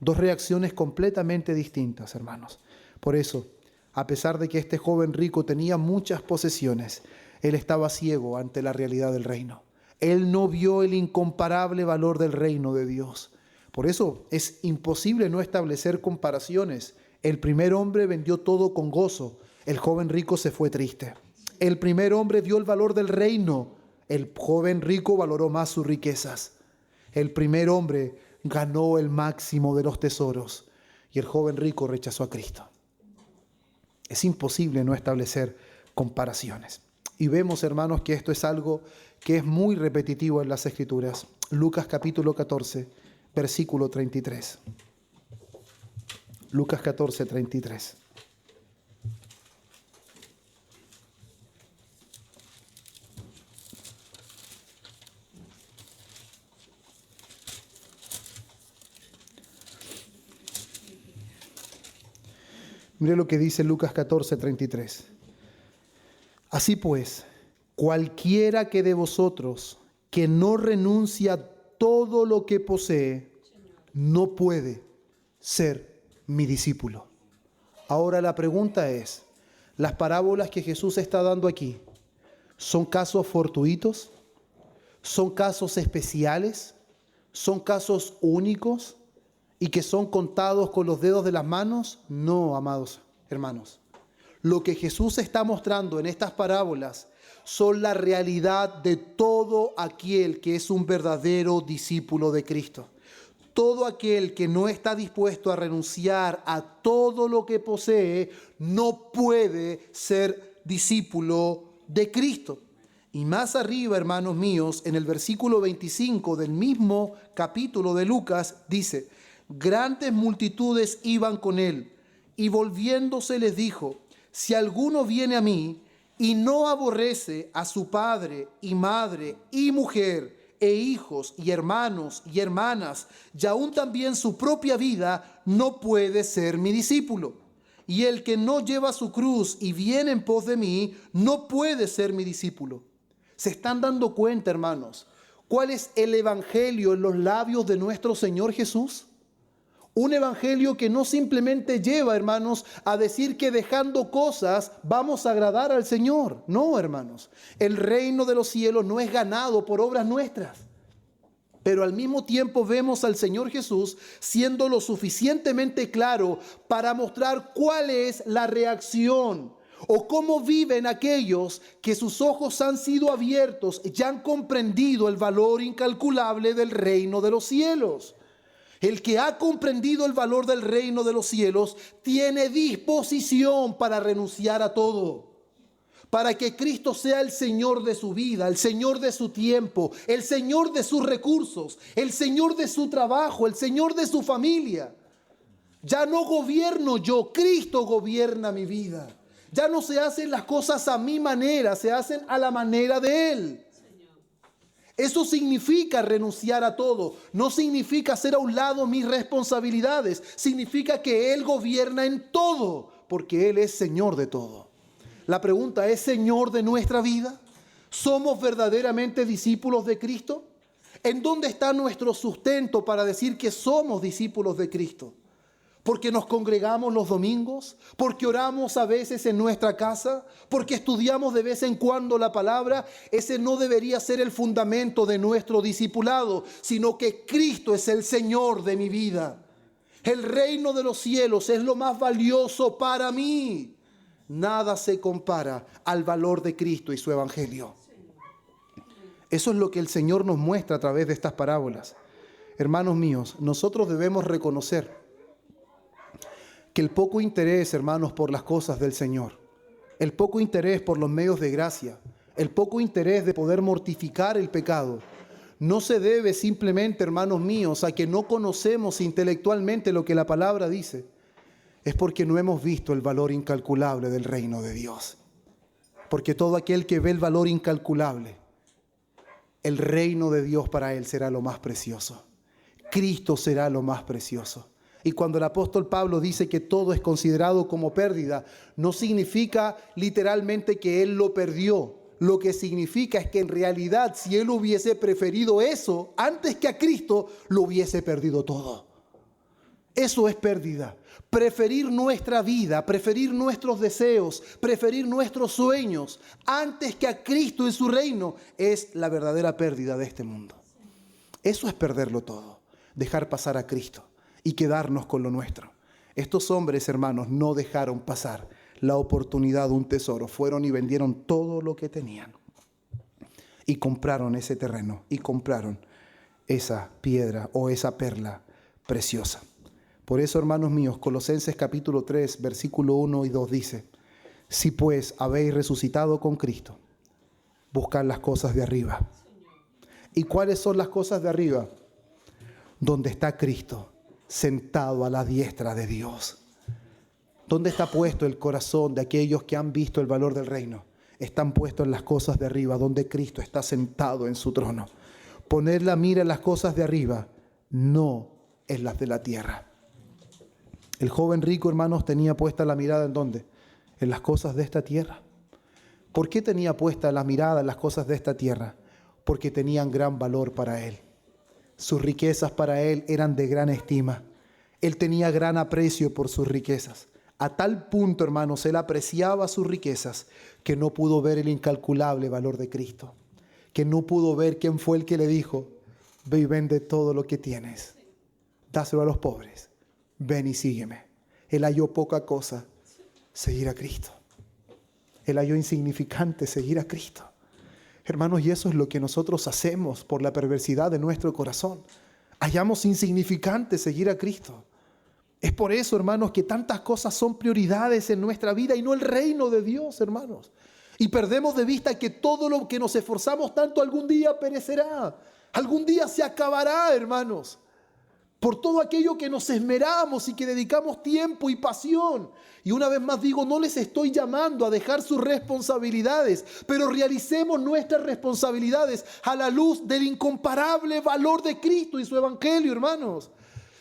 Dos reacciones completamente distintas, hermanos. Por eso, a pesar de que este joven rico tenía muchas posesiones, él estaba ciego ante la realidad del reino. Él no vio el incomparable valor del reino de Dios. Por eso es imposible no establecer comparaciones. El primer hombre vendió todo con gozo. El joven rico se fue triste. El primer hombre vio el valor del reino. El joven rico valoró más sus riquezas. El primer hombre ganó el máximo de los tesoros y el joven rico rechazó a Cristo. Es imposible no establecer comparaciones. Y vemos, hermanos, que esto es algo que es muy repetitivo en las Escrituras. Lucas capítulo 14, versículo 33. Lucas 14, 33. Mire lo que dice Lucas 14, 33. Así pues, cualquiera que de vosotros que no renuncia a todo lo que posee, no puede ser mi discípulo. Ahora la pregunta es, ¿las parábolas que Jesús está dando aquí son casos fortuitos? ¿Son casos especiales? ¿Son casos únicos y que son contados con los dedos de las manos? No, amados hermanos. Lo que Jesús está mostrando en estas parábolas son la realidad de todo aquel que es un verdadero discípulo de Cristo. Todo aquel que no está dispuesto a renunciar a todo lo que posee no puede ser discípulo de Cristo. Y más arriba, hermanos míos, en el versículo 25 del mismo capítulo de Lucas, dice: grandes multitudes iban con él, y volviéndose les dijo: si alguno viene a mí y no aborrece a su padre y madre y mujer e hijos y hermanos y hermanas, y aún también su propia vida, no puede ser mi discípulo. Y el que no lleva su cruz y viene en pos de mí, no puede ser mi discípulo. ¿Se están dando cuenta, hermanos, cuál es el evangelio en los labios de nuestro Señor Jesús? Un evangelio que no simplemente lleva, hermanos, a decir que dejando cosas vamos a agradar al Señor. No, hermanos. El reino de los cielos no es ganado por obras nuestras. Pero al mismo tiempo vemos al Señor Jesús siendo lo suficientemente claro para mostrar cuál es la reacción o cómo viven aquellos que sus ojos han sido abiertos y han comprendido el valor incalculable del reino de los cielos. El que ha comprendido el valor del reino de los cielos tiene disposición para renunciar a todo, para que Cristo sea el Señor de su vida, el Señor de su tiempo, el Señor de sus recursos, el Señor de su trabajo, el Señor de su familia. Ya no gobierno yo, Cristo gobierna mi vida. Ya no se hacen las cosas a mi manera, se hacen a la manera de Él. Eso significa renunciar a todo. No significa hacer a un lado mis responsabilidades. Significa que Él gobierna en todo, porque Él es Señor de todo. La pregunta es: ¿Señor de nuestra vida? ¿Somos verdaderamente discípulos de Cristo? ¿En dónde está nuestro sustento para decir que somos discípulos de Cristo? ¿Porque nos congregamos los domingos? ¿Porque oramos a veces en nuestra casa? ¿Porque estudiamos de vez en cuando la palabra? Ese no debería ser el fundamento de nuestro discipulado, sino que Cristo es el Señor de mi vida. El reino de los cielos es lo más valioso para mí. Nada se compara al valor de Cristo y su evangelio. Eso es lo que el Señor nos muestra a través de estas parábolas. Hermanos míos, nosotros debemos reconocer que el poco interés, hermanos, por las cosas del Señor, el poco interés por los medios de gracia, el poco interés de poder mortificar el pecado, no se debe simplemente, hermanos míos, a que no conocemos intelectualmente lo que la palabra dice. Es porque no hemos visto el valor incalculable del reino de Dios. Porque todo aquel que ve el valor incalculable, el reino de Dios para él será lo más precioso. Cristo será lo más precioso. Y cuando el apóstol Pablo dice que todo es considerado como pérdida, no significa literalmente que él lo perdió. Lo que significa es que en realidad, si él hubiese preferido eso antes que a Cristo, lo hubiese perdido todo. Eso es pérdida. Preferir nuestra vida, preferir nuestros deseos, preferir nuestros sueños antes que a Cristo y su reino es la verdadera pérdida de este mundo. Eso es perderlo todo, dejar pasar a Cristo y quedarnos con lo nuestro. Estos hombres, hermanos, no dejaron pasar la oportunidad de un tesoro. Fueron y vendieron todo lo que tenían. y compraron ese terreno y compraron esa piedra o esa perla preciosa. Por eso, hermanos míos, Colosenses capítulo 3, versículo 1 y 2 dice: si pues habéis resucitado con Cristo, buscad las cosas de arriba. ¿Y cuáles son las cosas de arriba? Donde está Cristo, sentado a la diestra de Dios. ¿Dónde está puesto el corazón de aquellos que han visto el valor del reino? Están puestos en las cosas de arriba, donde Cristo está sentado en su trono. Poner la mira en las cosas de arriba, no en las de la tierra. El joven rico, hermanos, tenía puesta la mirada ¿en dónde? En las cosas de esta tierra. ¿Por qué tenía puesta la mirada en las cosas de esta tierra? Porque tenían gran valor para él. Sus riquezas para él eran de gran estima. Él tenía gran aprecio por sus riquezas. A tal punto, hermanos, él apreciaba sus riquezas que no pudo ver el incalculable valor de Cristo. Que no pudo ver quién fue el que le dijo: ve y vende todo lo que tienes, dáselo a los pobres, ven y sígueme. Él halló poca cosa seguir a Cristo. Él halló insignificante seguir a Cristo. Hermanos, y eso es lo que nosotros hacemos por la perversidad de nuestro corazón. Hallamos insignificante seguir a Cristo. Es por eso, hermanos, que tantas cosas son prioridades en nuestra vida y no el reino de Dios, hermanos. Y perdemos de vista que todo lo que nos esforzamos tanto algún día perecerá. Algún día se acabará, hermanos. Por todo aquello que nos esmeramos y que dedicamos tiempo y pasión. Y una vez más digo, no les estoy llamando a dejar sus responsabilidades, pero realicemos nuestras responsabilidades a la luz del incomparable valor de Cristo y su evangelio, hermanos.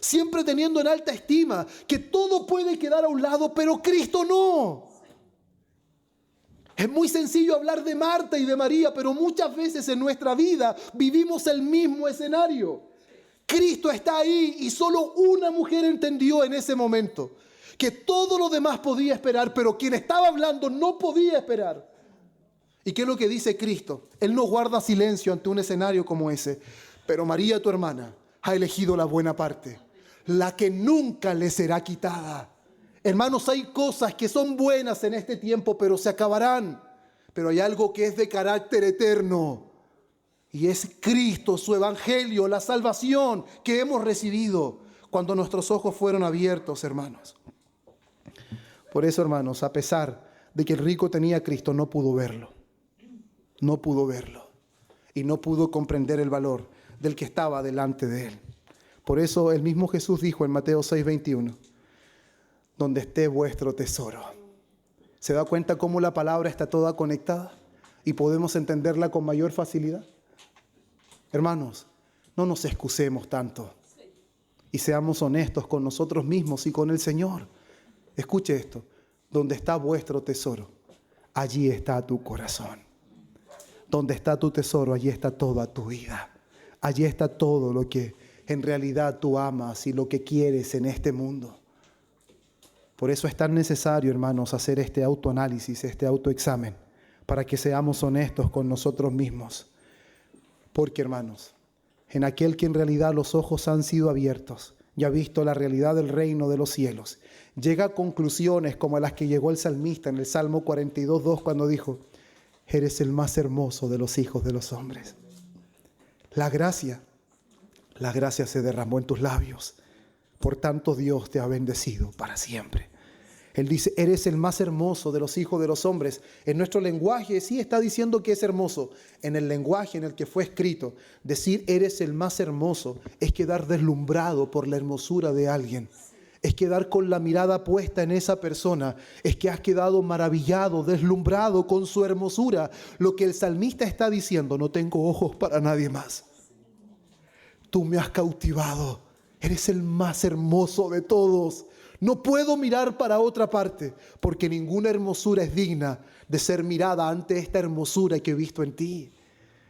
Siempre teniendo en alta estima que todo puede quedar a un lado, pero Cristo no. Es muy sencillo hablar de Marta y de María, pero muchas veces en nuestra vida vivimos el mismo escenario. Cristo está ahí y solo una mujer entendió en ese momento que todo lo demás podía esperar, pero quien estaba hablando no podía esperar. ¿Y qué es lo que dice Cristo? Él no guarda silencio ante un escenario como ese. Pero María, tu hermana, ha elegido la buena parte, la que nunca le será quitada. Hermanos, hay cosas que son buenas en este tiempo, pero se acabarán. Pero hay algo que es de carácter eterno. Y es Cristo, su evangelio, la salvación que hemos recibido cuando nuestros ojos fueron abiertos, hermanos. Por eso, hermanos, a pesar de que el rico tenía a Cristo, no pudo verlo. No pudo verlo. Y no pudo comprender el valor del que estaba delante de él. Por eso el mismo Jesús dijo en Mateo 6:21, donde esté vuestro tesoro. ¿Se da cuenta cómo la palabra está toda conectada? Y podemos entenderla con mayor facilidad. Hermanos, no nos excusemos tanto y seamos honestos con nosotros mismos y con el Señor. Escuche esto: donde está vuestro tesoro, allí está tu corazón. Donde está tu tesoro, allí está toda tu vida. Allí está todo lo que en realidad tú amas y lo que quieres en este mundo. Por eso es tan necesario, hermanos, hacer este autoanálisis, este autoexamen, para que seamos honestos con nosotros mismos. Porque, hermanos, en aquel que en realidad los ojos han sido abiertos y ha visto la realidad del reino de los cielos, llega a conclusiones como a las que llegó el salmista en el Salmo 42:2 cuando dijo: eres el más hermoso de los hijos de los hombres. La gracia se derramó en tus labios, por tanto Dios te ha bendecido para siempre. Él dice, eres el más hermoso de los hijos de los hombres. En nuestro lenguaje sí está diciendo que es hermoso. En el lenguaje en el que fue escrito, decir eres el más hermoso es quedar deslumbrado por la hermosura de alguien. Es quedar con la mirada puesta en esa persona. Es que has quedado maravillado, deslumbrado con su hermosura. Lo que el salmista está diciendo, no tengo ojos para nadie más. Tú me has cautivado. Eres el más hermoso de todos. No puedo mirar para otra parte, porque ninguna hermosura es digna de ser mirada ante esta hermosura que he visto en ti.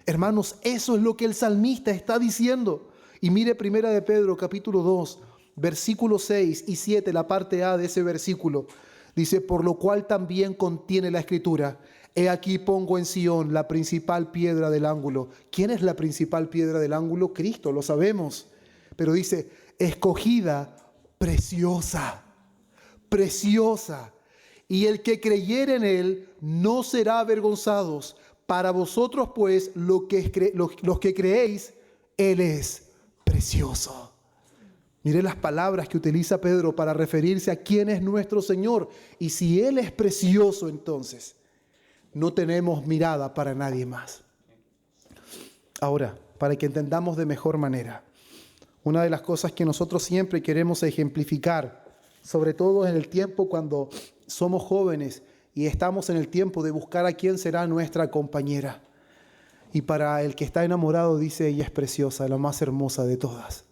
Hermanos, eso es lo que el salmista está diciendo. Y mire 1 de Pedro, capítulo 2, versículos 6 y 7, la parte A de ese versículo. Dice, por lo cual también contiene la Escritura: he aquí pongo en Sión la principal piedra del ángulo. ¿Quién es la principal piedra del ángulo? Cristo, lo sabemos. Pero dice, escogida, preciosa, preciosa. Y el que creyere en él no será avergonzado, Para vosotros, pues, los que creéis, Él es precioso. Mire las palabras que utiliza Pedro para referirse a quién es nuestro Señor. Y si Él es precioso, entonces no tenemos mirada para nadie más. Ahora, para que entendamos de mejor manera, una de las cosas que nosotros siempre queremos ejemplificar, sobre todo en el tiempo cuando somos jóvenes y estamos en el tiempo de buscar a quién será nuestra compañera. Y para el que está enamorado dice, ella es preciosa, la más hermosa de todas.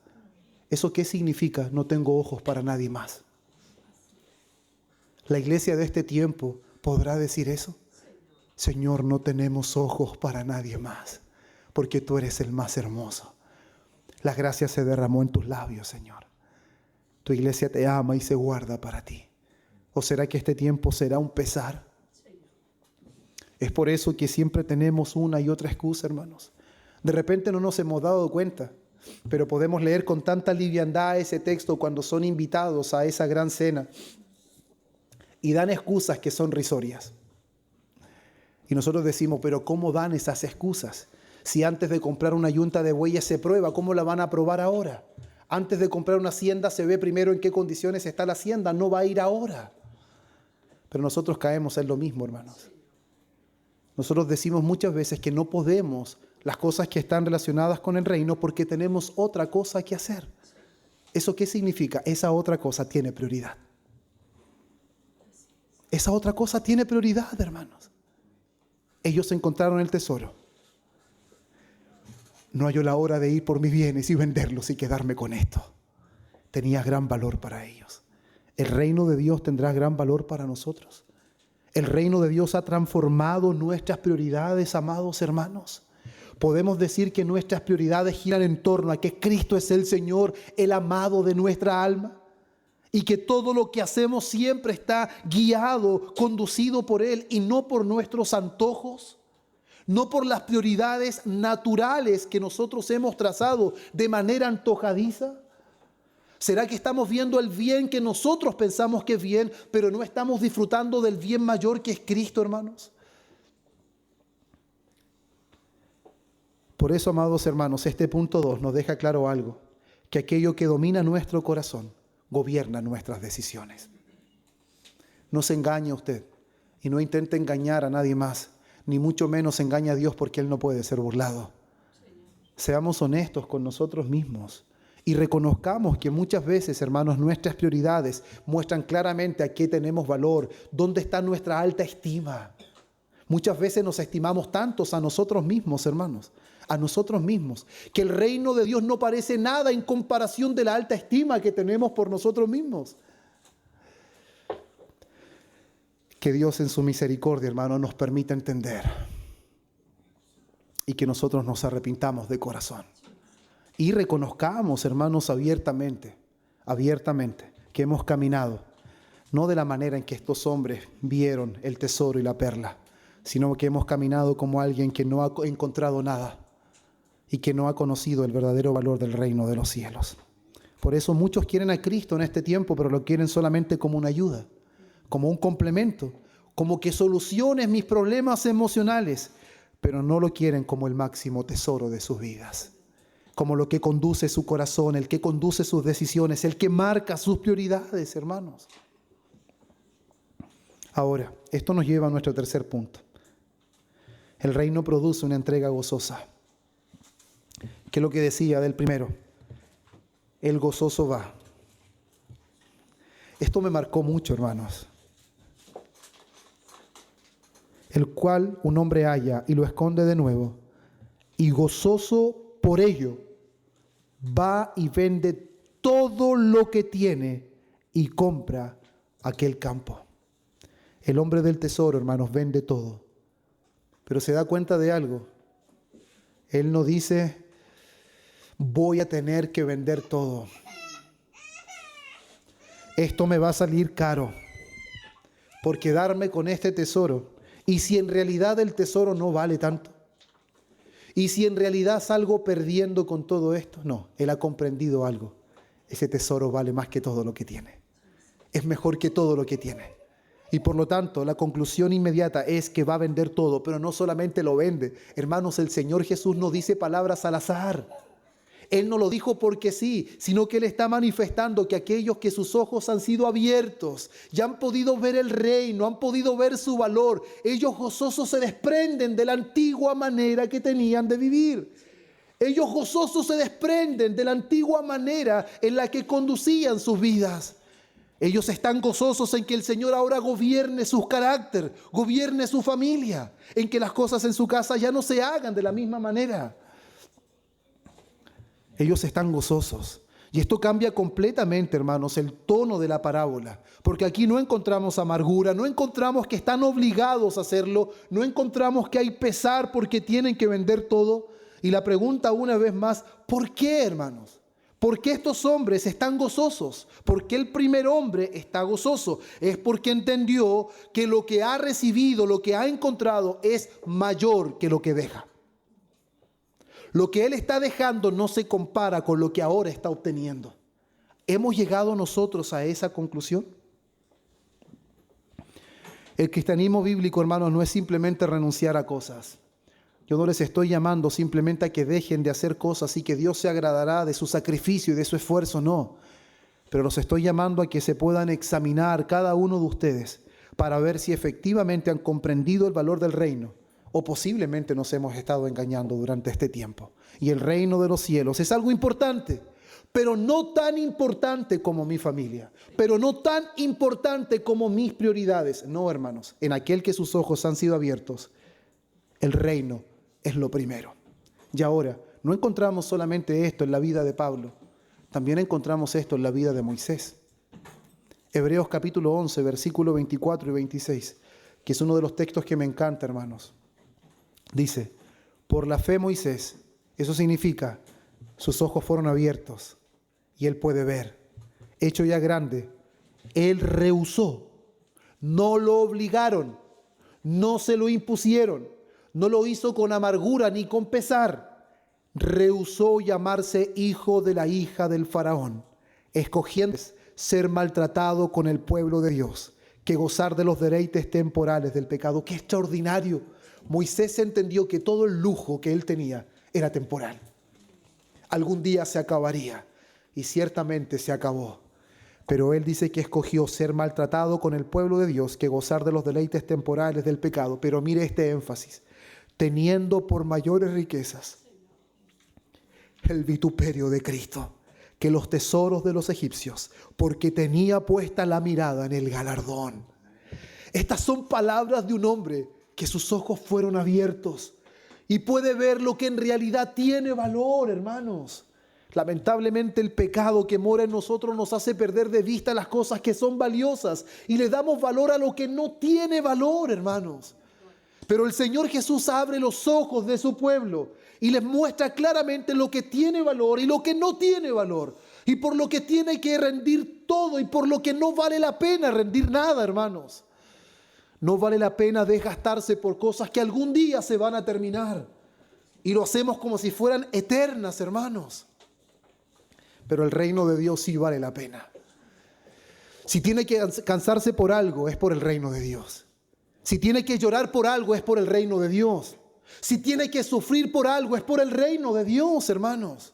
¿Eso qué significa? No tengo ojos para nadie más. ¿La iglesia de este tiempo podrá decir eso? Señor, no tenemos ojos para nadie más, porque tú eres el más hermoso. La gracia se derramó en tus labios, Señor. Tu iglesia te ama y se guarda para ti. ¿O será que este tiempo será un pesar? Es por eso que siempre tenemos una y otra excusa, hermanos. De repente no nos hemos dado cuenta, pero podemos leer con tanta liviandad ese texto cuando son invitados a esa gran cena y dan excusas que son risorias. Y nosotros decimos, pero ¿cómo dan esas excusas? Si antes de comprar una yunta de bueyes se prueba, ¿cómo la van a probar ahora? Antes de comprar una hacienda se ve primero en qué condiciones está la hacienda, no va a ir ahora. Pero nosotros caemos en lo mismo, hermanos. Nosotros decimos muchas veces que no podemos las cosas que están relacionadas con el reino porque tenemos otra cosa que hacer. ¿Eso qué significa? Esa otra cosa tiene prioridad. Esa otra cosa tiene prioridad, hermanos. Ellos encontraron el tesoro. No halló la hora de ir por mis bienes y venderlos y quedarme con esto. Tenía gran valor para ellos. El reino de Dios tendrá gran valor para nosotros. El reino de Dios ha transformado nuestras prioridades, amados hermanos. Podemos decir que nuestras prioridades giran en torno a que Cristo es el Señor, el amado de nuestra alma. Y que todo lo que hacemos siempre está guiado, conducido por Él y no por nuestros antojos. No por las prioridades naturales que nosotros hemos trazado de manera antojadiza. ¿Será que estamos viendo el bien que nosotros pensamos que es bien, pero no estamos disfrutando del bien mayor que es Cristo, hermanos? Por eso, amados hermanos, este punto 2 nos deja claro algo, que aquello que domina nuestro corazón gobierna nuestras decisiones. No se engañe usted y no intente engañar a nadie más, ni mucho menos engañe a Dios porque Él no puede ser burlado. Seamos honestos con nosotros mismos. Y reconozcamos que muchas veces, hermanos, nuestras prioridades muestran claramente a qué tenemos valor, dónde está nuestra alta estima. Muchas veces nos estimamos tantos a nosotros mismos, hermanos, a nosotros mismos, que el reino de Dios no parece nada en comparación de la alta estima que tenemos por nosotros mismos. Que Dios en su misericordia, hermano, nos permita entender y que nosotros nos arrepintamos de corazón. Y reconozcamos, hermanos, abiertamente, que hemos caminado, no de la manera en que estos hombres vieron el tesoro y la perla, sino que hemos caminado como alguien que no ha encontrado nada y que no ha conocido el verdadero valor del reino de los cielos. Por eso muchos quieren a Cristo en este tiempo, pero lo quieren solamente como una ayuda, como un complemento, como que solucione mis problemas emocionales, pero no lo quieren como el máximo tesoro de sus vidas. Como lo que conduce su corazón, el que conduce sus decisiones, el que marca sus prioridades, hermanos. Ahora, esto nos lleva a nuestro tercer punto. El reino produce una entrega gozosa. ¿Qué es lo que decía del primero? El gozoso va. Esto me marcó mucho, hermanos. El cual un hombre halla y lo esconde de nuevo, y gozoso por ello, va y vende todo lo que tiene y compra aquel campo. El hombre del tesoro, hermanos, vende todo. Pero se da cuenta de algo. Él no dice, voy a tener que vender todo. Esto me va a salir caro por quedarme con este tesoro. Y si en realidad el tesoro no vale tanto. Y si en realidad salgo perdiendo con todo esto, no, él ha comprendido algo. Ese tesoro vale más que todo lo que tiene. Es mejor que todo lo que tiene. Y por lo tanto, la conclusión inmediata es que va a vender todo, pero no solamente lo vende. Hermanos, el Señor Jesús no dice palabras al azar. Él no lo dijo porque sí, sino que Él está manifestando que aquellos que sus ojos han sido abiertos, ya han podido ver el reino, han podido ver su valor, ellos gozosos se desprenden de la antigua manera que tenían de vivir. Ellos gozosos se desprenden de la antigua manera en la que conducían sus vidas. Ellos están gozosos en que el Señor ahora gobierne su carácter, gobierne su familia, en que las cosas en su casa ya no se hagan de la misma manera. Ellos están gozosos. Y esto cambia completamente, hermanos, el tono de la parábola. Porque aquí no encontramos amargura, no encontramos que están obligados a hacerlo, no encontramos que hay pesar porque tienen que vender todo. Y la pregunta una vez más, ¿por qué, hermanos? ¿Por qué estos hombres están gozosos? ¿Por qué el primer hombre está gozoso? Es porque entendió que lo que ha recibido, lo que ha encontrado es mayor que lo que deja. Lo que él está dejando no se compara con lo que ahora está obteniendo. ¿Hemos llegado nosotros a esa conclusión? El cristianismo bíblico, hermanos, no es simplemente renunciar a cosas. Yo no les estoy llamando simplemente a que dejen de hacer cosas y que Dios se agradará de su sacrificio y de su esfuerzo, no. Pero los estoy llamando a que se puedan examinar cada uno de ustedes para ver si efectivamente han comprendido el valor del reino o posiblemente nos hemos estado engañando durante este tiempo. Y el reino de los cielos es algo importante, pero no tan importante como mi familia, pero no tan importante como mis prioridades. No, hermanos, en aquel que sus ojos han sido abiertos, el reino es lo primero. Y ahora, no encontramos solamente esto en la vida de Pablo, también encontramos esto en la vida de Moisés. Hebreos capítulo 11, versículo 24 y 26, que es uno de los textos que me encanta, hermanos. Dice, por la fe Moisés, eso significa, sus ojos fueron abiertos y él puede ver. Hecho ya grande, él rehusó, no lo obligaron, no se lo impusieron. No lo hizo con amargura ni con pesar. Rehusó llamarse hijo de la hija del faraón, escogiendo ser maltratado con el pueblo de Dios, que gozar de los deleites temporales del pecado. ¡Qué extraordinario! Moisés entendió que todo el lujo que él tenía era temporal. Algún día se acabaría, y ciertamente se acabó. Pero él dice que escogió ser maltratado con el pueblo de Dios, que gozar de los deleites temporales del pecado. Pero mire este énfasis. Teniendo por mayores riquezas el vituperio de Cristo que los tesoros de los egipcios, porque tenía puesta la mirada en el galardón. Estas son palabras de un hombre que sus ojos fueron abiertos y puede ver lo que en realidad tiene valor, hermanos. Lamentablemente el pecado que mora en nosotros nos hace perder de vista las cosas que son valiosas y le damos valor a lo que no tiene valor, hermanos. Pero el Señor Jesús abre los ojos de su pueblo y les muestra claramente lo que tiene valor y lo que no tiene valor. Y por lo que tiene que rendir todo y por lo que no vale la pena rendir nada, hermanos. No vale la pena desgastarse por cosas que algún día se van a terminar. Y lo hacemos como si fueran eternas, hermanos. Pero el reino de Dios sí vale la pena. Si tiene que cansarse por algo, es por el reino de Dios. Si tiene que llorar por algo, es por el reino de Dios. Si tiene que sufrir por algo, es por el reino de Dios, hermanos.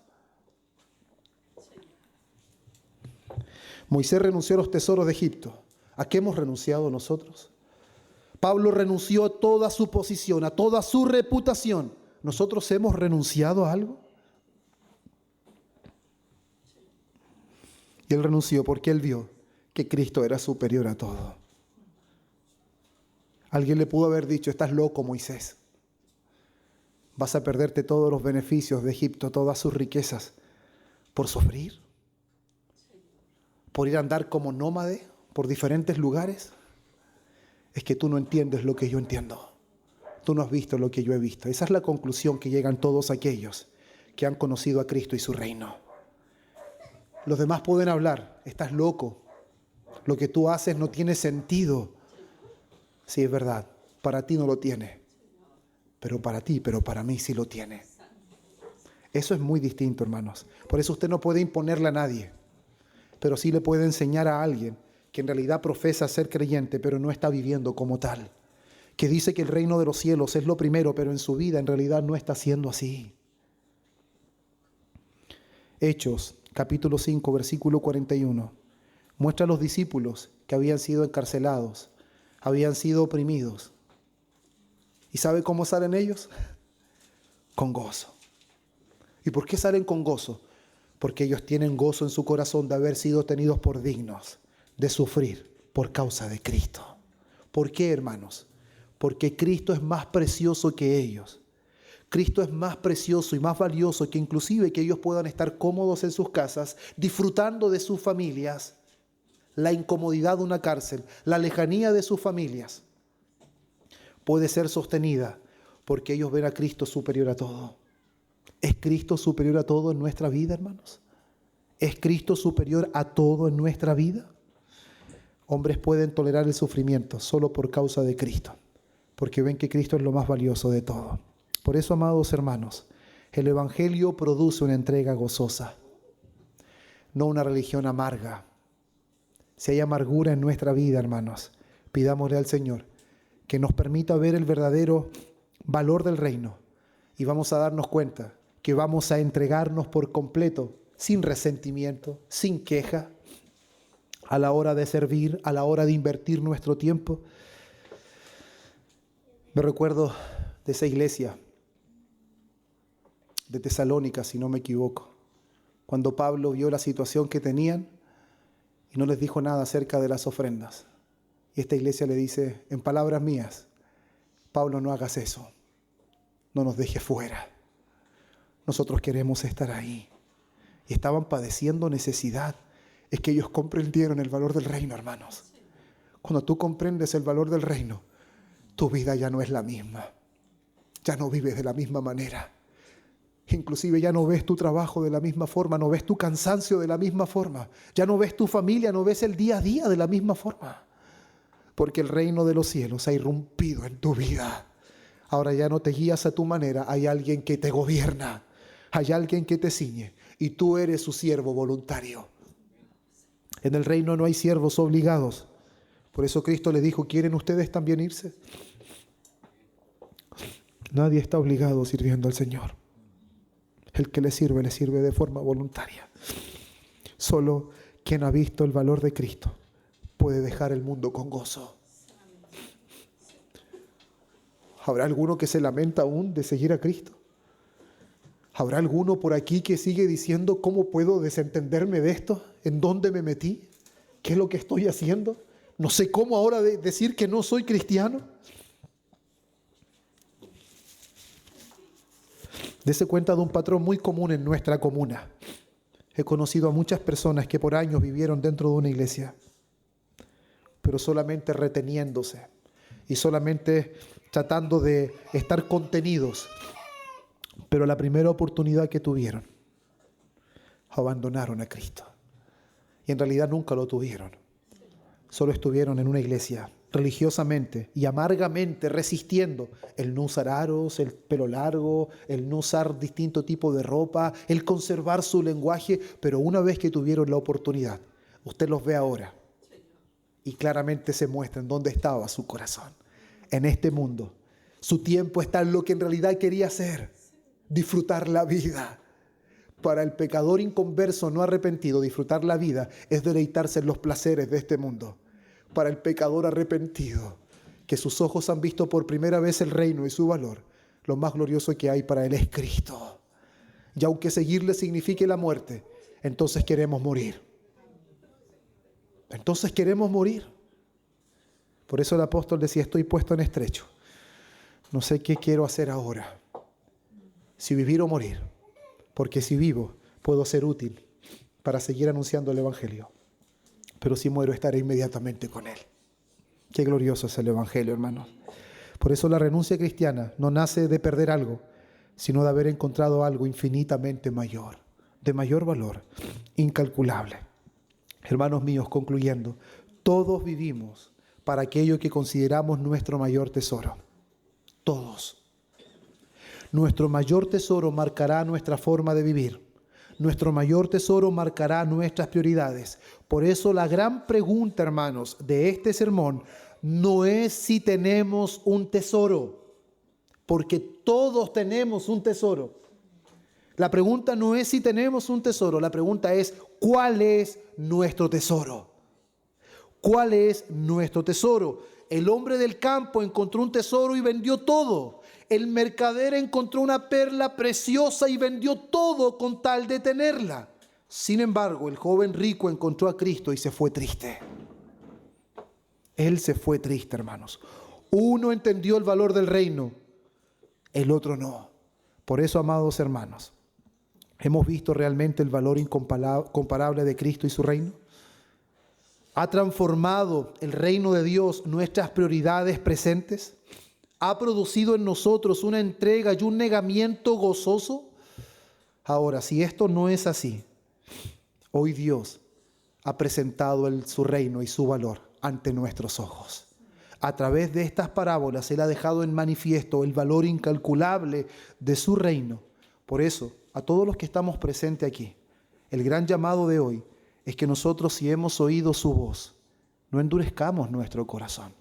Moisés renunció a los tesoros de Egipto. ¿A qué hemos renunciado nosotros? Pablo renunció a toda su posición, a toda su reputación. ¿Nosotros hemos renunciado a algo? Y él renunció porque él vio que Cristo era superior a todo. Alguien le pudo haber dicho, estás loco, Moisés. Vas a perderte todos los beneficios de Egipto, todas sus riquezas, por sufrir, por ir a andar como nómade por diferentes lugares. Es que tú no entiendes lo que yo entiendo. Tú no has visto lo que yo he visto. Esa es la conclusión que llegan todos aquellos que han conocido a Cristo y su reino. Los demás pueden hablar, estás loco. Lo que tú haces no tiene sentido. Sí, es verdad, para ti no lo tiene, pero para mí sí lo tiene. Eso es muy distinto, hermanos. Por eso usted no puede imponerle a nadie, pero sí le puede enseñar a alguien que en realidad profesa ser creyente, pero no está viviendo como tal. Que dice que el reino de los cielos es lo primero, pero en su vida en realidad no está siendo así. Hechos, capítulo 5, versículo 41. Muestra a los discípulos que habían sido encarcelados, habían sido oprimidos. ¿Y sabe cómo salen ellos? Con gozo. ¿Y por qué salen con gozo? Porque ellos tienen gozo en su corazón de haber sido tenidos por dignos de sufrir por causa de Cristo. ¿Por qué, hermanos? Porque Cristo es más precioso que ellos. Cristo es más precioso y más valioso que inclusive que ellos puedan estar cómodos en sus casas, disfrutando de sus familias, la incomodidad de una cárcel, la lejanía de sus familias, puede ser sostenida porque ellos ven a Cristo superior a todo. ¿Es Cristo superior a todo en nuestra vida, hermanos? ¿Es Cristo superior a todo en nuestra vida? Hombres pueden tolerar el sufrimiento solo por causa de Cristo, porque ven que Cristo es lo más valioso de todo. Por eso, amados hermanos, el Evangelio produce una entrega gozosa, no una religión amarga. Si hay amargura en nuestra vida, hermanos, pidámosle al Señor que nos permita ver el verdadero valor del reino y vamos a darnos cuenta que vamos a entregarnos por completo, sin resentimiento, sin queja, a la hora de servir, a la hora de invertir nuestro tiempo. Me recuerdo de esa iglesia de Tesalónica, si no me equivoco, cuando Pablo vio la situación que tenían y no les dijo nada acerca de las ofrendas. Y esta iglesia le dice, en palabras mías, Pablo, no hagas eso, no nos dejes fuera. Nosotros queremos estar ahí. Y estaban padeciendo necesidad. Es que ellos comprendieron el valor del reino, hermanos. Cuando tú comprendes el valor del reino, tu vida ya no es la misma. Ya no vives de la misma manera. Inclusive ya no ves tu trabajo de la misma forma, no ves tu cansancio de la misma forma. Ya no ves tu familia, no ves el día a día de la misma forma. Porque el reino de los cielos ha irrumpido en tu vida. Ahora ya no te guías a tu manera, hay alguien que te gobierna. Hay alguien que te ciñe y tú eres su siervo voluntario. En el reino no hay siervos obligados. Por eso Cristo le dijo, ¿quieren ustedes también irse? Nadie está obligado sirviendo al Señor. El que le sirve de forma voluntaria. Solo quien ha visto el valor de Cristo puede dejar el mundo con gozo. ¿Habrá alguno que se lamenta aún de seguir a Cristo? ¿Habrá alguno por aquí que sigue diciendo, ¿cómo puedo desentenderme de esto? ¿En dónde me metí? ¿Qué es lo que estoy haciendo? No sé cómo ahora decir que no soy cristiano. Dese cuenta de un patrón muy común en nuestra comuna. He conocido a muchas personas que por años vivieron dentro de una iglesia, pero solamente reteniéndose y solamente tratando de estar contenidos. Pero la primera oportunidad que tuvieron, abandonaron a Cristo. Y en realidad nunca lo tuvieron. Solo estuvieron en una iglesia religiosamente y amargamente resistiendo el no usar aros, el pelo largo, el no usar distinto tipo de ropa, el conservar su lenguaje. Pero una vez que tuvieron la oportunidad, usted los ve ahora y claramente se muestra en dónde estaba su corazón. En este mundo, su tiempo está en lo que en realidad quería hacer. Disfrutar la vida. Para el pecador inconverso no arrepentido, disfrutar la vida es deleitarse en los placeres de este mundo. Para el pecador arrepentido, que sus ojos han visto por primera vez el reino y su valor, lo más glorioso que hay para él es Cristo. Y aunque seguirle signifique la muerte, entonces queremos morir. Entonces queremos morir. Por eso el apóstol decía, estoy puesto en estrecho. No sé qué quiero hacer ahora. Si vivir o morir, porque si vivo puedo ser útil para seguir anunciando el Evangelio, pero si muero estaré inmediatamente con Él. Qué glorioso es el Evangelio, hermanos. Por eso la renuncia cristiana no nace de perder algo, sino de haber encontrado algo infinitamente mayor, de mayor valor, incalculable. Hermanos míos, concluyendo, todos vivimos para aquello que consideramos nuestro mayor tesoro. Todos. Nuestro mayor tesoro marcará nuestra forma de vivir. Nuestro mayor tesoro marcará nuestras prioridades. Por eso la gran pregunta, hermanos, de este sermón no es si tenemos un tesoro, porque todos tenemos un tesoro. La pregunta no es si tenemos un tesoro, la pregunta es ¿cuál es nuestro tesoro? ¿Cuál es nuestro tesoro? El hombre del campo encontró un tesoro y vendió todo. El mercader encontró una perla preciosa y vendió todo con tal de tenerla. Sin embargo, el joven rico encontró a Cristo y se fue triste. Él se fue triste, hermanos. Uno entendió el valor del reino, el otro no. Por eso, amados hermanos, ¿hemos visto realmente el valor incomparable de Cristo y su reino? ¿Ha transformado el reino de Dios nuestras prioridades presentes? ¿Ha producido en nosotros una entrega y un negamiento gozoso? Ahora, si esto no es así, hoy Dios ha presentado su reino y su valor ante nuestros ojos. A través de estas parábolas, Él ha dejado en manifiesto el valor incalculable de su reino. Por eso, a todos los que estamos presentes aquí, el gran llamado de hoy es que nosotros, si hemos oído su voz, no endurezcamos nuestro corazón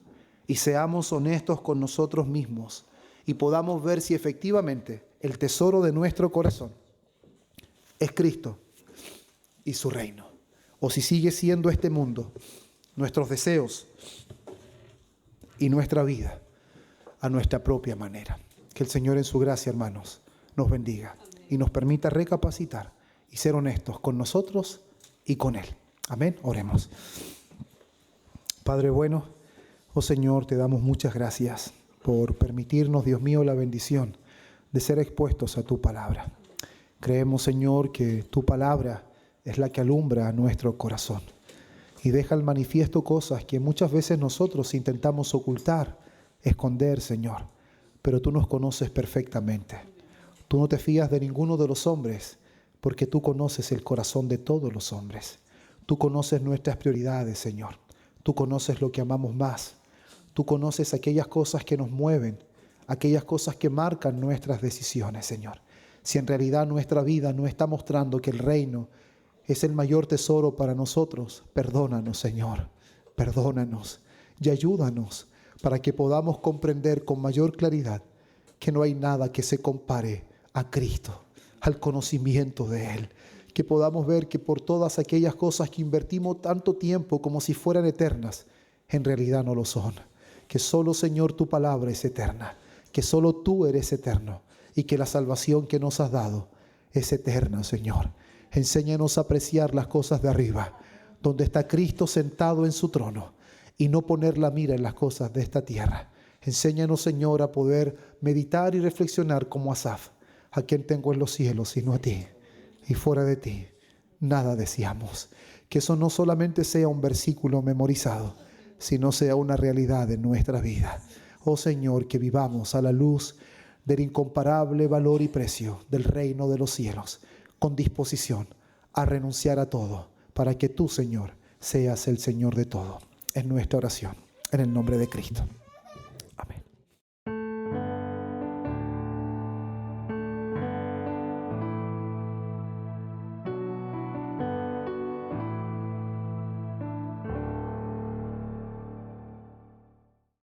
y seamos honestos con nosotros mismos y podamos ver si efectivamente el tesoro de nuestro corazón es Cristo y su reino, o si sigue siendo este mundo, nuestros deseos y nuestra vida a nuestra propia manera. Que el Señor en su gracia, hermanos, nos bendiga y nos permita recapacitar y ser honestos con nosotros y con Él. Amén. Oremos. Padre bueno, oh Señor, te damos muchas gracias por permitirnos, Dios mío, la bendición de ser expuestos a tu palabra. Creemos, Señor, que tu palabra es la que alumbra a nuestro corazón y deja al manifiesto cosas que muchas veces nosotros intentamos ocultar, esconder, Señor. Pero tú nos conoces perfectamente. Tú no te fías de ninguno de los hombres, porque tú conoces el corazón de todos los hombres. Tú conoces nuestras prioridades, Señor. Tú conoces lo que amamos más. Tú conoces aquellas cosas que nos mueven, aquellas cosas que marcan nuestras decisiones, Señor. Si en realidad nuestra vida no está mostrando que el reino es el mayor tesoro para nosotros, perdónanos, Señor. Perdónanos y ayúdanos para que podamos comprender con mayor claridad que no hay nada que se compare a Cristo, al conocimiento de Él. Que podamos ver que por todas aquellas cosas que invertimos tanto tiempo como si fueran eternas, en realidad no lo son. Que solo, Señor, tu palabra es eterna, que solo tú eres eterno y que la salvación que nos has dado es eterna, Señor. Enséñanos a apreciar las cosas de arriba, donde está Cristo sentado en su trono, y no poner la mira en las cosas de esta tierra. Enséñanos, Señor, a poder meditar y reflexionar como Asaf: a quien tengo en los cielos sino a ti, y fuera de ti nada deseamos. Que eso no solamente sea un versículo memorizado, sino sea una realidad en nuestra vida. Oh Señor, que vivamos a la luz del incomparable valor y precio del reino de los cielos, con disposición a renunciar a todo, para que tú, Señor, seas el Señor de todo. Es nuestra oración, en el nombre de Cristo.